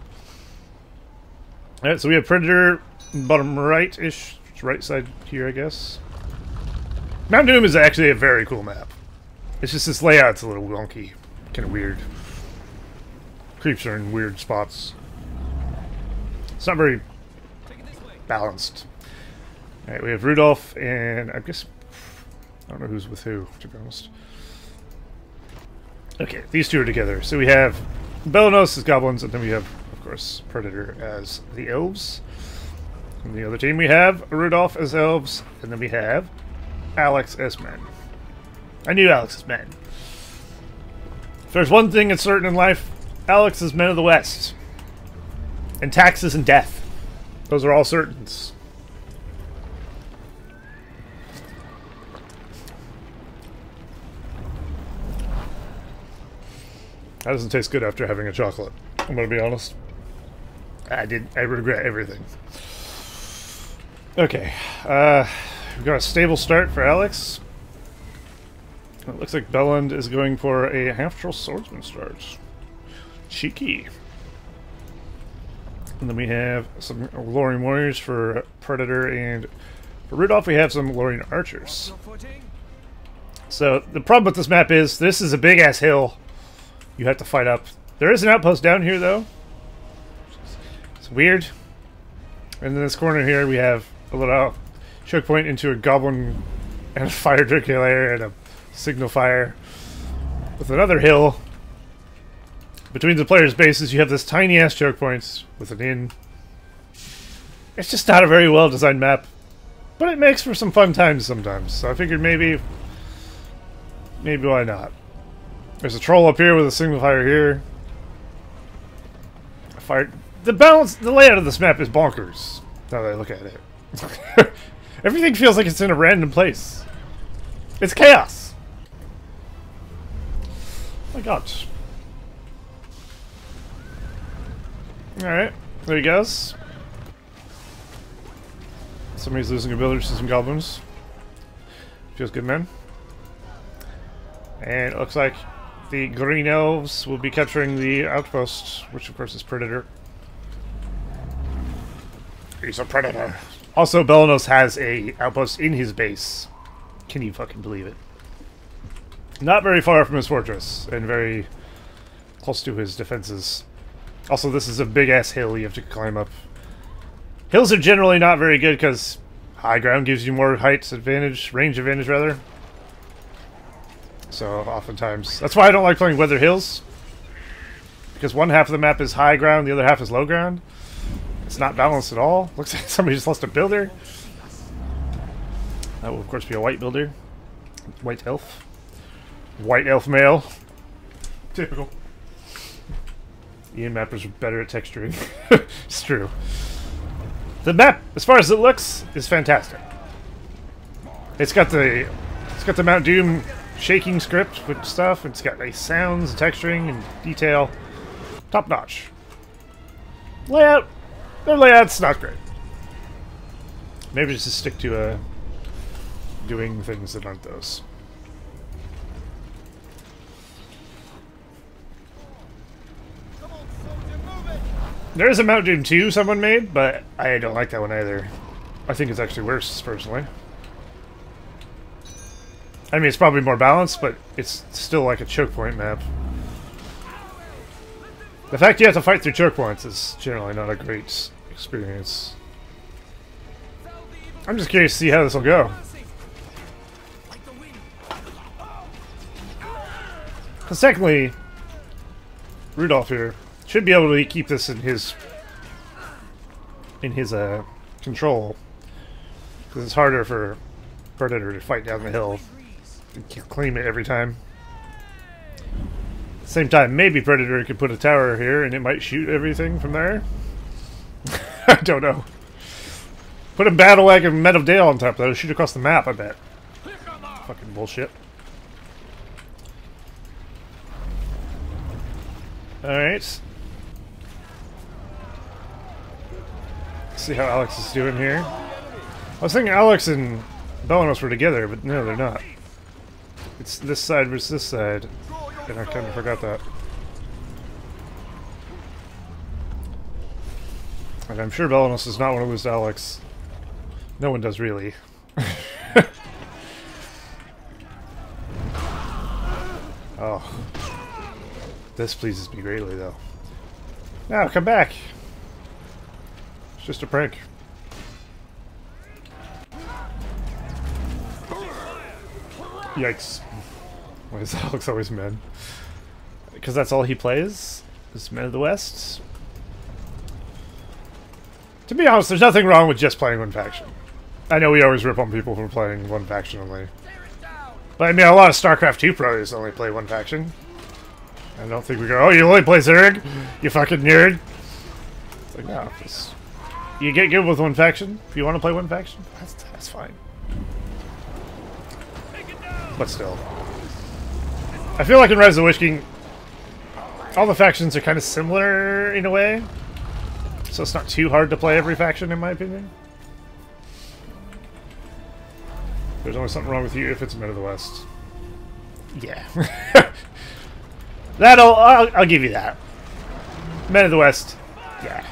alright, so we have Predator bottom right-ish, right side here, I guess. Mount Doom is actually a very cool map. It's just this layout's a little wonky, kind of weird. Creeps are in weird spots. It's not very balanced. Alright, we have RUDOLPH, and I guess I don't know who's with who, to be honest. Okay, these two are together. So we have Belenos as goblins, and then we have, of course, Predator as the elves. On the other team we have RUDOLPH as elves, and then we have Alex as men. I knew Alex as men. If there's one thing that's certain in life, Alex is men of the West. And taxes and death. Those are all certains. That doesn't taste good after having a chocolate. I'm gonna be honest. I regret everything. Okay. We've got a stable start for Alex. It looks like Belland is going for a half-troll swordsman start. Cheeky. And then we have some Lorien warriors for Predator, and for RUDOLPH we have some Lorien archers. So the problem with this map is this is a big-ass hill you have to fight up. There is an outpost down here, though. It's weird. And in this corner here we have a little choke point into a goblin and a fire jerky layer and a signal fire with another hill. Between the players' bases, you have this tiny-ass choke point with an inn. It's just not a very well-designed map, but it makes for some fun times sometimes. So I figured maybe why not? There's a troll up here with a signal fire here. A fire. The layout of this map is bonkers. Now that I look at it, everything feels like it's in a random place. It's chaos. Oh my God. Alright, there he goes. Somebody's losing abilities to some goblins. Feels good, man. And it looks like the green elves will be capturing the outpost, which of course is Predator. He's a Predator. Also, Belenos has a outpost in his base. Can you fucking believe it? Not very far from his fortress, and very close to his defenses. Also, this is a big-ass hill you have to climb up. Hills are generally not very good because high ground gives you more height advantage, range advantage rather. So, oftentimes... That's why I don't like playing Weather Hills. Because one half of the map is high ground, the other half is low ground. It's not balanced at all. Looks like somebody just lost a builder. That will, of course, be a white builder. White elf. White elf male. Typical. Ian mappers are better at texturing. It's true. The map, as far as it looks, is fantastic. It's got the Mount Doom shaking script with stuff. It's got nice sounds, texturing, and detail. Top notch. Layout. Their layout's not great. Maybe just stick to doing things that aren't those. There is a Mount Doom 2 someone made, but I don't like that one either. I think it's actually worse, personally. I mean, it's probably more balanced, but it's still like a choke point map. The fact you have to fight through choke points is generally not a great experience. I'm just curious to see how this will go. Because technically, RUDOLPH here should be able to keep this in his control, because it's harder for Predator to fight down the hill and claim it every time. At the same time, maybe Predator could put a tower here and it might shoot everything from there. I don't know. Put a battle wagon and Metal Dale on top though, shoot across the map, I bet. Fucking bullshit. Alright. See how Alex is doing here. I was thinking Alex and Belenos were together, but no, they're not. it's this side versus this side, and I kind of forgot that. And I'm sure Belenos does not want to lose to Alex. No one does, really. Oh. This pleases me greatly, though. Now, come back! It's just a prank. Yikes. Why is Alex always men? Because that's all he plays? Is Men of the West? To be honest, there's nothing wrong with just playing one faction. I know we always rip on people for playing one faction only. But I mean, a lot of StarCraft 2 pros only play one faction. I don't think we go, oh, you only play Zerg? You fucking nerd? It's like, no, just, you get good with one faction. If you want to play one faction, that's fine. But still. I feel like in Rise of the Witch King, all the factions are kind of similar in a way. So it's not too hard to play every faction, in my opinion. There's always something wrong with you if it's Men of the West. Yeah. I'll give you that. Men of the West, yeah.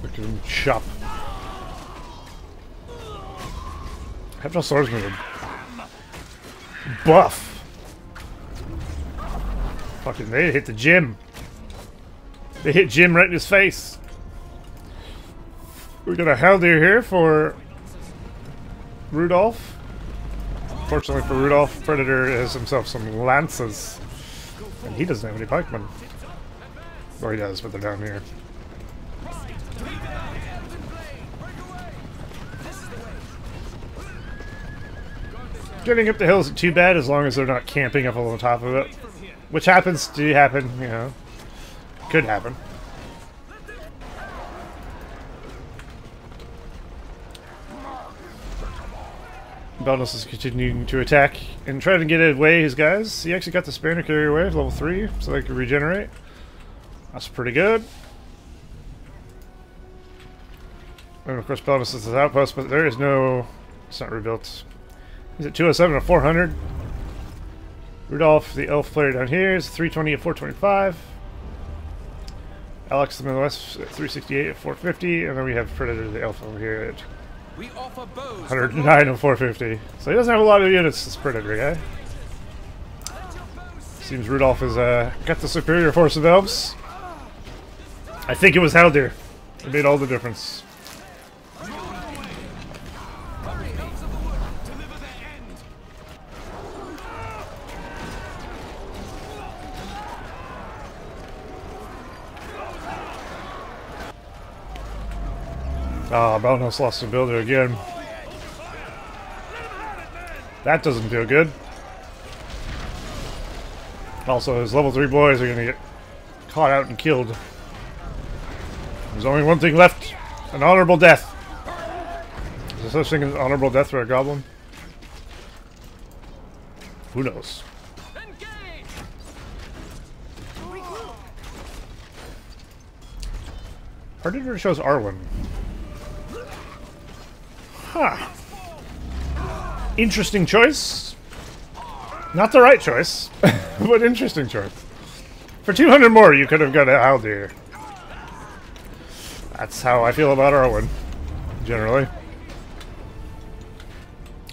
Look at him chop. I have no swordsman. Buff. Fucking, they hit the gym. They hit Jim right in his face. We got a Haldir here for RUDOLPH. Fortunately for RUDOLPH, Predator has himself some lances. And he doesn't have any pikemen. Well, he does, but they're down here. Getting up the hill isn't too bad as long as they're not camping up on the top of it. Which happens to happen, you know. Could happen. Belenos is continuing to attack and try to get away his guys. He actually got the Spanner carrier away, level 3, so they can regenerate. That's pretty good. And of course Belenos is his outpost, but there is no... It's not rebuilt. He's at 207 or 400. RUDOLPH, the elf player down here, is 320 at 425. Alex, the Middle West, at 368 at 450. And then we have Predator, the elf, over here at 109 at 450. So he doesn't have a lot of units, this Predator guy. Seems RUDOLPH has got the superior force of elves. I think it was Haldir. It made all the difference. Ah, Belenos lost a builder again. That doesn't feel good. Also, his level 3 boys are gonna get caught out and killed. There's only one thing left. An honorable death. Is there such thing as honorable death for a goblin? Who knows? Predator shows Rhun. Huh. Interesting choice. Not the right choice, but interesting choice. For 200 more, you could have got a Haldir. That's how I feel about Rhun, generally.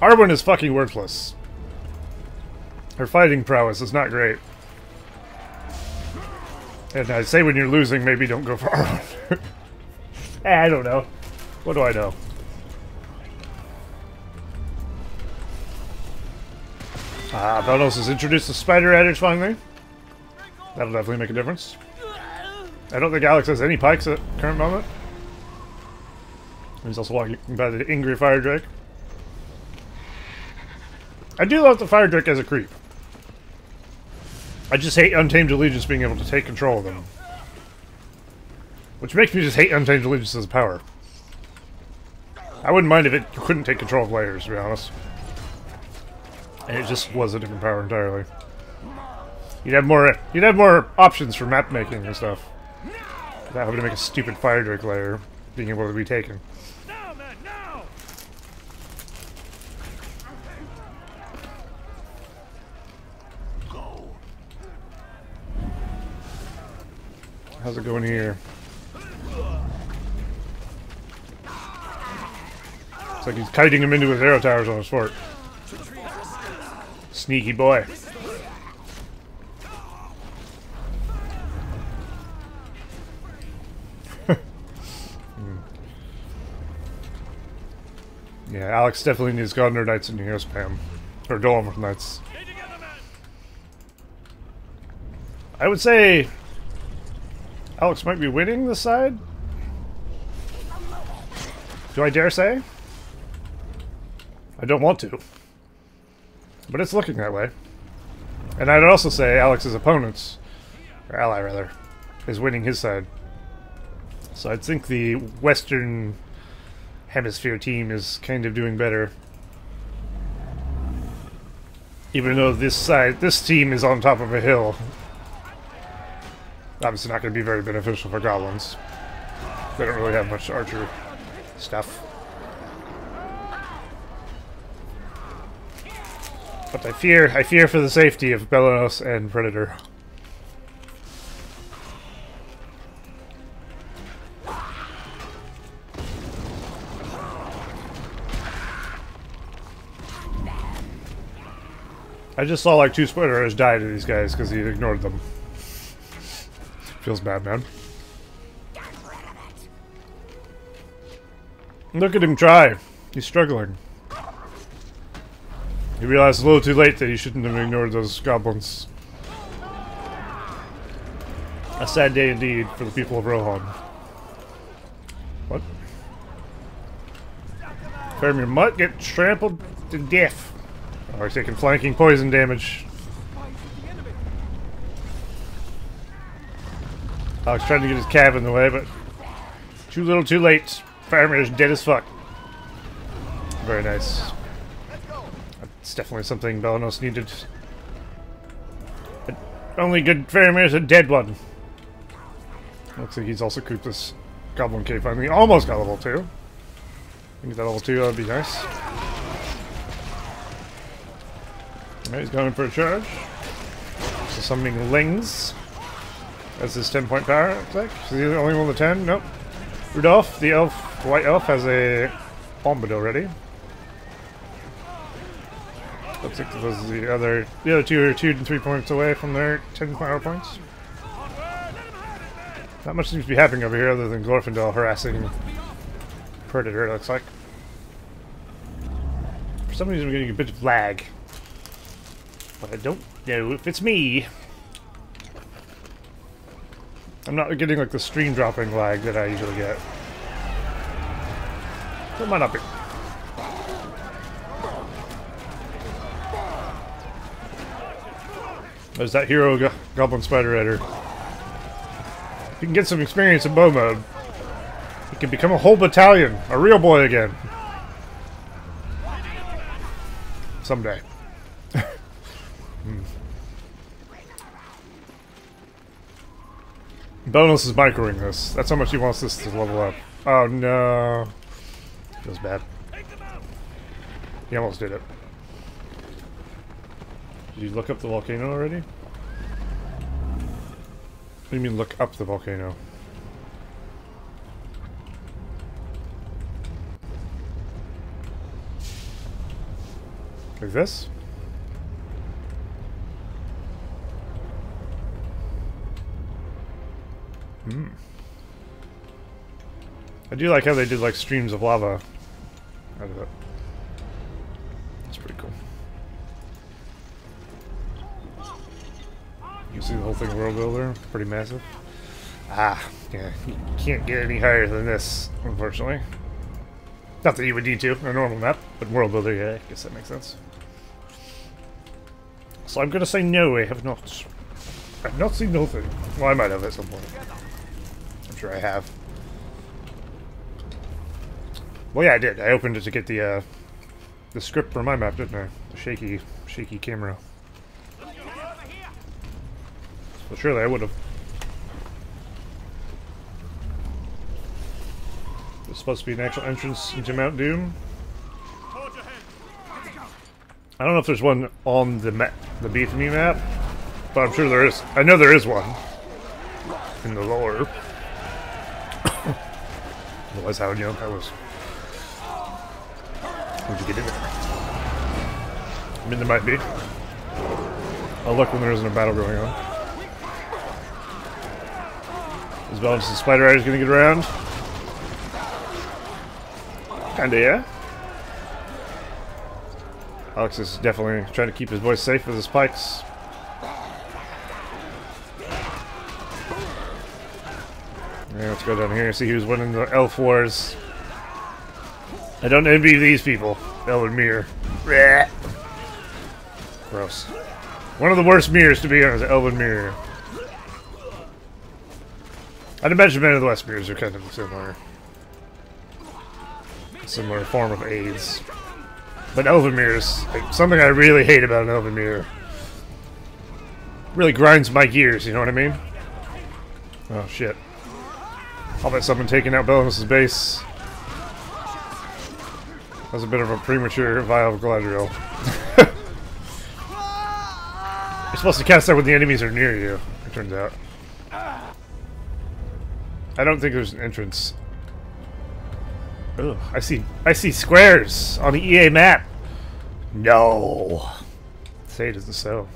Rhun is fucking worthless. Her fighting prowess is not great. And I'd say when you're losing, maybe don't go for Rhun. I don't know. What do I know? Belenos has introduced the spider adders finally. That'll definitely make a difference. I don't think Alex has any pikes at the current moment. He's also walking by the angry fire drake. I do love the fire drake as a creep. I just hate Untamed Allegiance being able to take control of them. Which makes me just hate Untamed Allegiance as a power. I wouldn't mind if it couldn't take control of layers, to be honest. And it just was a different power entirely. You'd have more options for map making and stuff. Without having to make a stupid fire drake layer being able to be taken. Now, man, now! How's it going here? It's like he's kiting him into his arrow towers on his fort. Sneaky boy. Yeah, Alex definitely needs Godner Knights and Hero Spam. Or Dolomith Knights. I would say Alex might be winning this side. Do I dare say? I don't want to. But it's looking that way. And I'd also say Alex's opponent, or ally rather, is winning his side. So I think the Western Hemisphere team is kind of doing better. Even though this team is on top of a hill. Obviously not going to be very beneficial for goblins. They don't really have much archer stuff. But I fear for the safety of Belenos and Predator. I just saw like 2 spider arrows die to these guys because he ignored them. Feels bad, man. Look at him try. He's struggling. He realized a little too late that he shouldn't have ignored those goblins. A sad day indeed for the people of Rhun. What? Faramir Mutt get trampled to death. Oh, he's taking flanking poison damage. Alex trying to get his cav in the way, but too little too late. Faramir's dead as fuck. Very nice. It's definitely something Belenos needed. But only good Faramir's a dead one. Looks like he's also cooped this Goblin Cave finally. Almost got level 2. Get that level 2, that would be nice. Alright, he's going for a charge. So summoning Lings. That's his 10-point power attack. Is he the only one with 10? Nope. RUDOLPH, the elf, the white elf, has a Bombado ready. Looks like those the other two are 2 and 3 points away from their 10 power points. Not much seems to be happening over here other than Glorfindel harassing Predator, it looks like. For some reason I'm getting a bit of lag. But I don't know if it's me. I'm not getting like the stream dropping lag that I usually get. It might not be. There's that hero Goblin Spider Rider. If you can get some experience in bow mode, he can become a whole battalion, a real boy again. Someday. Belenos is microing this. That's how much he wants this to level up. Oh no. Feels bad. He almost did it. Did you look up the volcano already? What do you mean look up the volcano? Like this? Hmm. I do like how they did like streams of lava out of it. That's pretty cool. You see the whole thing world builder? Pretty massive. Ah, yeah, you can't get any higher than this, unfortunately. Not that you would need to in a normal map, but world builder, yeah, I guess that makes sense. So I'm gonna say no, I have not. I've not seen nothing. Well, I might have at some point. I'm sure I have. Well, yeah, I did. I opened it to get the script for my map, didn't I? The shaky camera. Well, surely I would have. There's supposed to be an actual entrance into Mount Doom. I don't know if there's one on the BFME map, but I'm sure there is. I know there is one in the lore. Otherwise, how would you know that was? How'd you get in there? I mean, there might be. I'll look when there isn't a battle going on. Is Belenos the Spider Riders gonna get around? Kinda, yeah. Alex is definitely trying to keep his voice safe with his pikes. Yeah, let's go down here and see who's winning the elf wars. I don't envy these people. Elven Mirror. Blech. Gross. One of the worst mirrors to be on is Elven Mirror. I'd imagine many of the West mirrors are kind of similar. Similar form of AIDS. But Elven Mirrors, like, something I really hate about an Elven Mirror. Really grinds my gears, you know what I mean? Oh shit. I'll bet someone taking out Belenos' base. That was a bit of a premature vial of Galadriel. You're supposed to cast that when the enemies are near you, it turns out. I don't think there's an entrance. Ugh, I see squares on the EA map. No. Say it isn't so.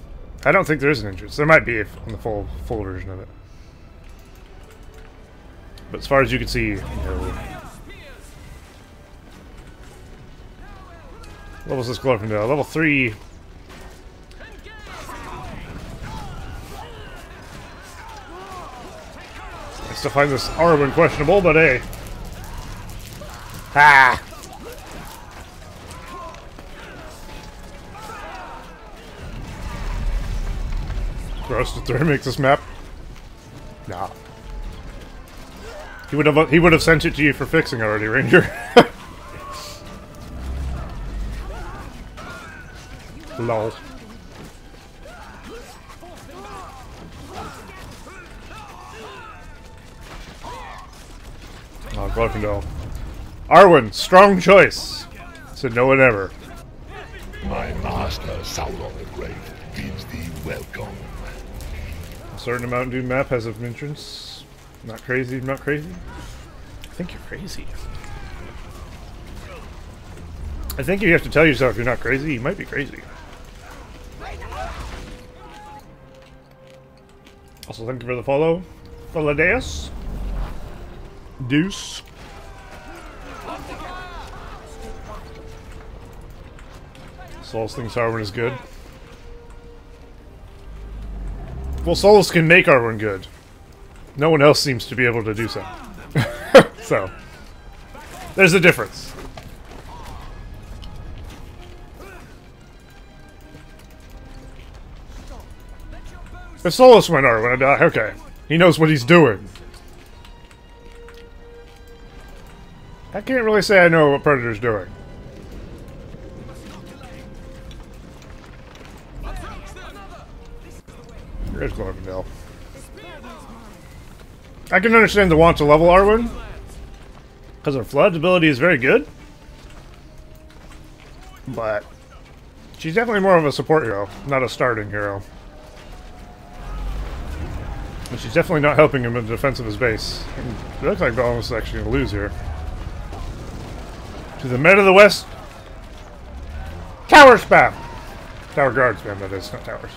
I don't think there is an entrance. There might be on the full version of it. But as far as you can see, no. Levels this Glorfindel. Level 3. I still find this Arwen questionable, but hey. Ah! Gross to throw makes this map. Nah. He would have sent it to you for fixing already, Ranger. Lol. Oh, Glorfindel. Arwen, strong choice. Said no one ever. My master, Sauron the Great, bids thee welcome. A certain Mountain Dew map has an entrance. Not crazy, not crazy. I think you're crazy. I think you have to tell yourself you're not crazy. You might be crazy. Also, thank you for the follow. Philadeus. Deuce. Solus thinks Arwen is good. Well, Solus can make Arwen good. No one else seems to be able to do so. So, there's a difference. If Solus went Arwen, I'd be like, okay. He knows what he's doing. I can't really say I know what Predator's doing. There's Glorfindel. I can understand the want to level Arwen, because her Flood's ability is very good. But she's definitely more of a support hero, not a starting hero. And she's definitely not helping him in the defense of his base. And it looks like Belenos is actually going to lose here. To the men of the West. Tower spam! Tower guard spam, that is, not towers.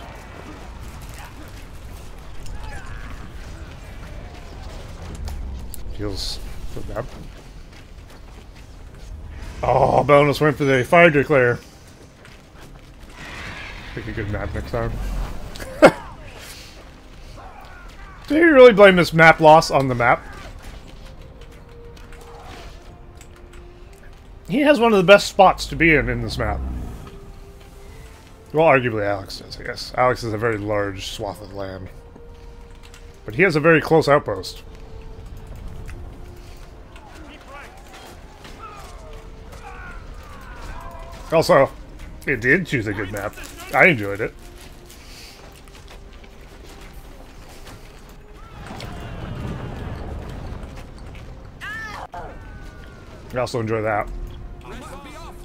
Feels so bad. Oh, Belenos went for the fire declare. Pick a good map next time. Do you really blame this map loss on the map? He has one of the best spots to be in this map. Well, arguably Alex does, I guess. Alex is a very large swath of land. But he has a very close outpost. Also, it did choose a good map. I enjoyed it. I also enjoy that.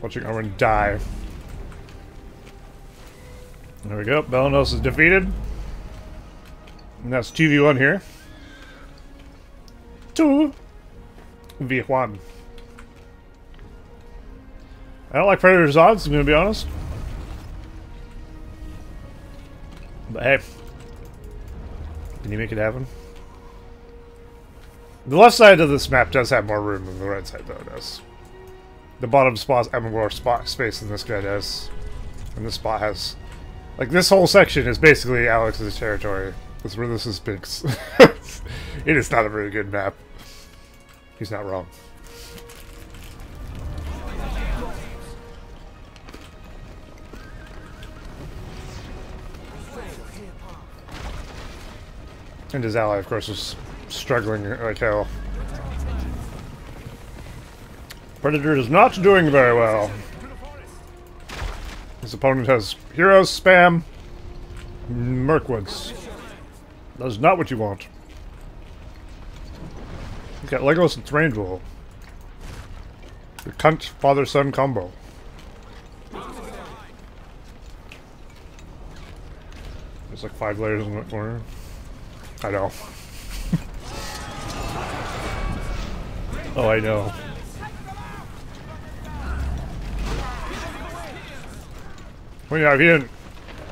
Watching everyone die. There we go. Belenos is defeated. And that's 2v1 here. 2v1. I don't like Predator's odds, I'm gonna be honest. But hey. Can you make it happen? The left side of this map does have more room than the right side, though, it does. The bottom spot has more space than this guy does. And this spot has... Like, this whole section is basically Alex's territory. That's where this is Pink's. It is not a very good map. He's not wrong. And his ally, of course, is struggling like hell. Predator is not doing very well. His opponent has heroes, spam, Merkwoods. That is not what you want. He's got Legolas and Thranduil. The cunt father-son combo. There's like 5 layers in that corner. I know. Oh, I know. Well, yeah, if you didn't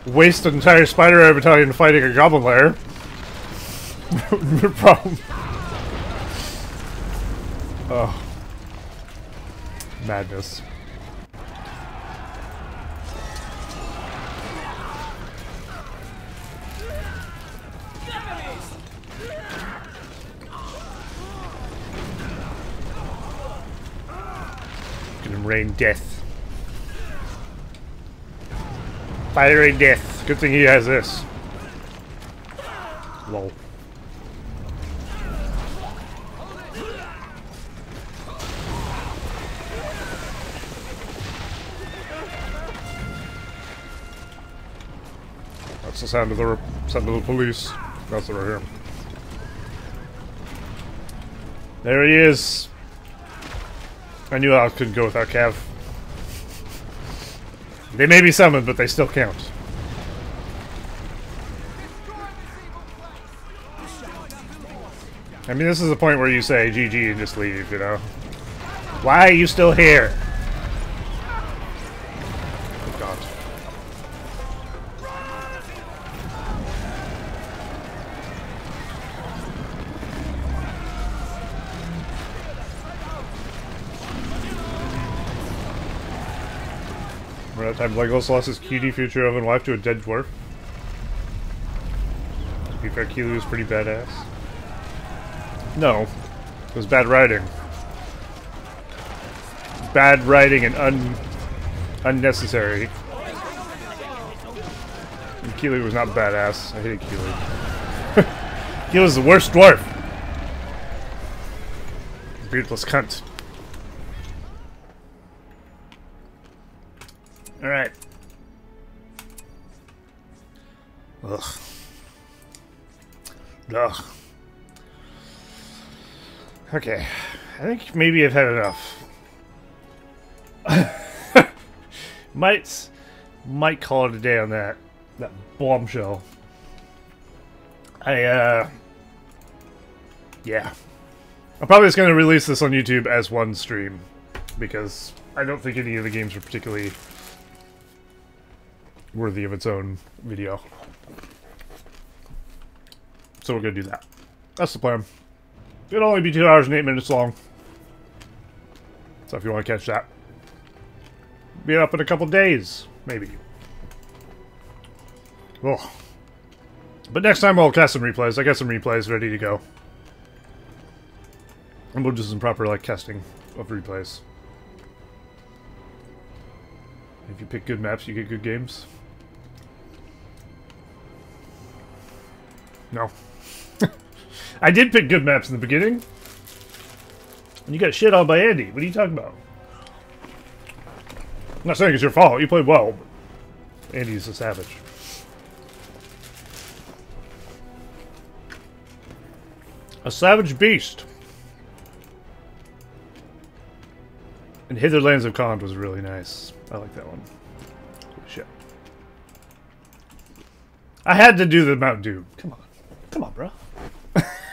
waste an entire spider battalion fighting a goblin lair, no problem. Oh. Madness. Gonna rain death. Fiery death. Good thing he has this. Lol. That's the sound of the police. That's it right here. There he is. I knew I couldn't go without Cav. They may be summoned, but they still count. I mean, this is the point where you say GG and just leave, you know? Why are you still here? Oh, God. We're out of time. Legolas lost his cutie future oven wife to a dead dwarf. To be fair, Keely was pretty badass. No. It was bad writing. Bad writing and unnecessary. And Keely was not badass. I hated Keely. Keely was the worst dwarf. Beardless cunt. Alright. Ugh. Ugh. Okay. I think maybe I've had enough. Might call it a day on that bombshell. Yeah. I'm probably just going to release this on YouTube as one stream, because I don't think any of the games are particularly worthy of its own video. So we're going to do that. That's the plan. It'll only be 2 hours and 8 minutes long. So if you want to catch that, be up in a couple days, maybe. Oh. But next time I'll cast some replays. I got some replays ready to go. And we'll do some proper, like, casting of replays. If you pick good maps, you get good games. No. I did pick good maps in the beginning. And you got shit on by Andy. What are you talking about? I'm not saying it's your fault. You played well. But Andy's a savage. A savage beast. And Hither Lands of Kant was really nice. I like that one. Holy shit. I had to do the Mount Doom. Come on. Come on, bro.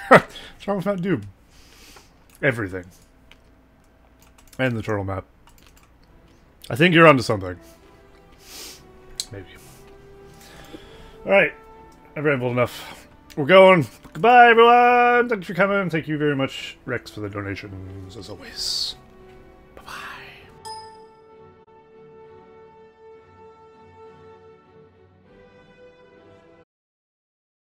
What's wrong with Mount Doom? Everything. And the turtle map. I think you're onto something. Maybe. Alright. I've rambled enough. We're going. Goodbye, everyone! Thanks for coming. Thank you very much, Rex, for the donations, as always.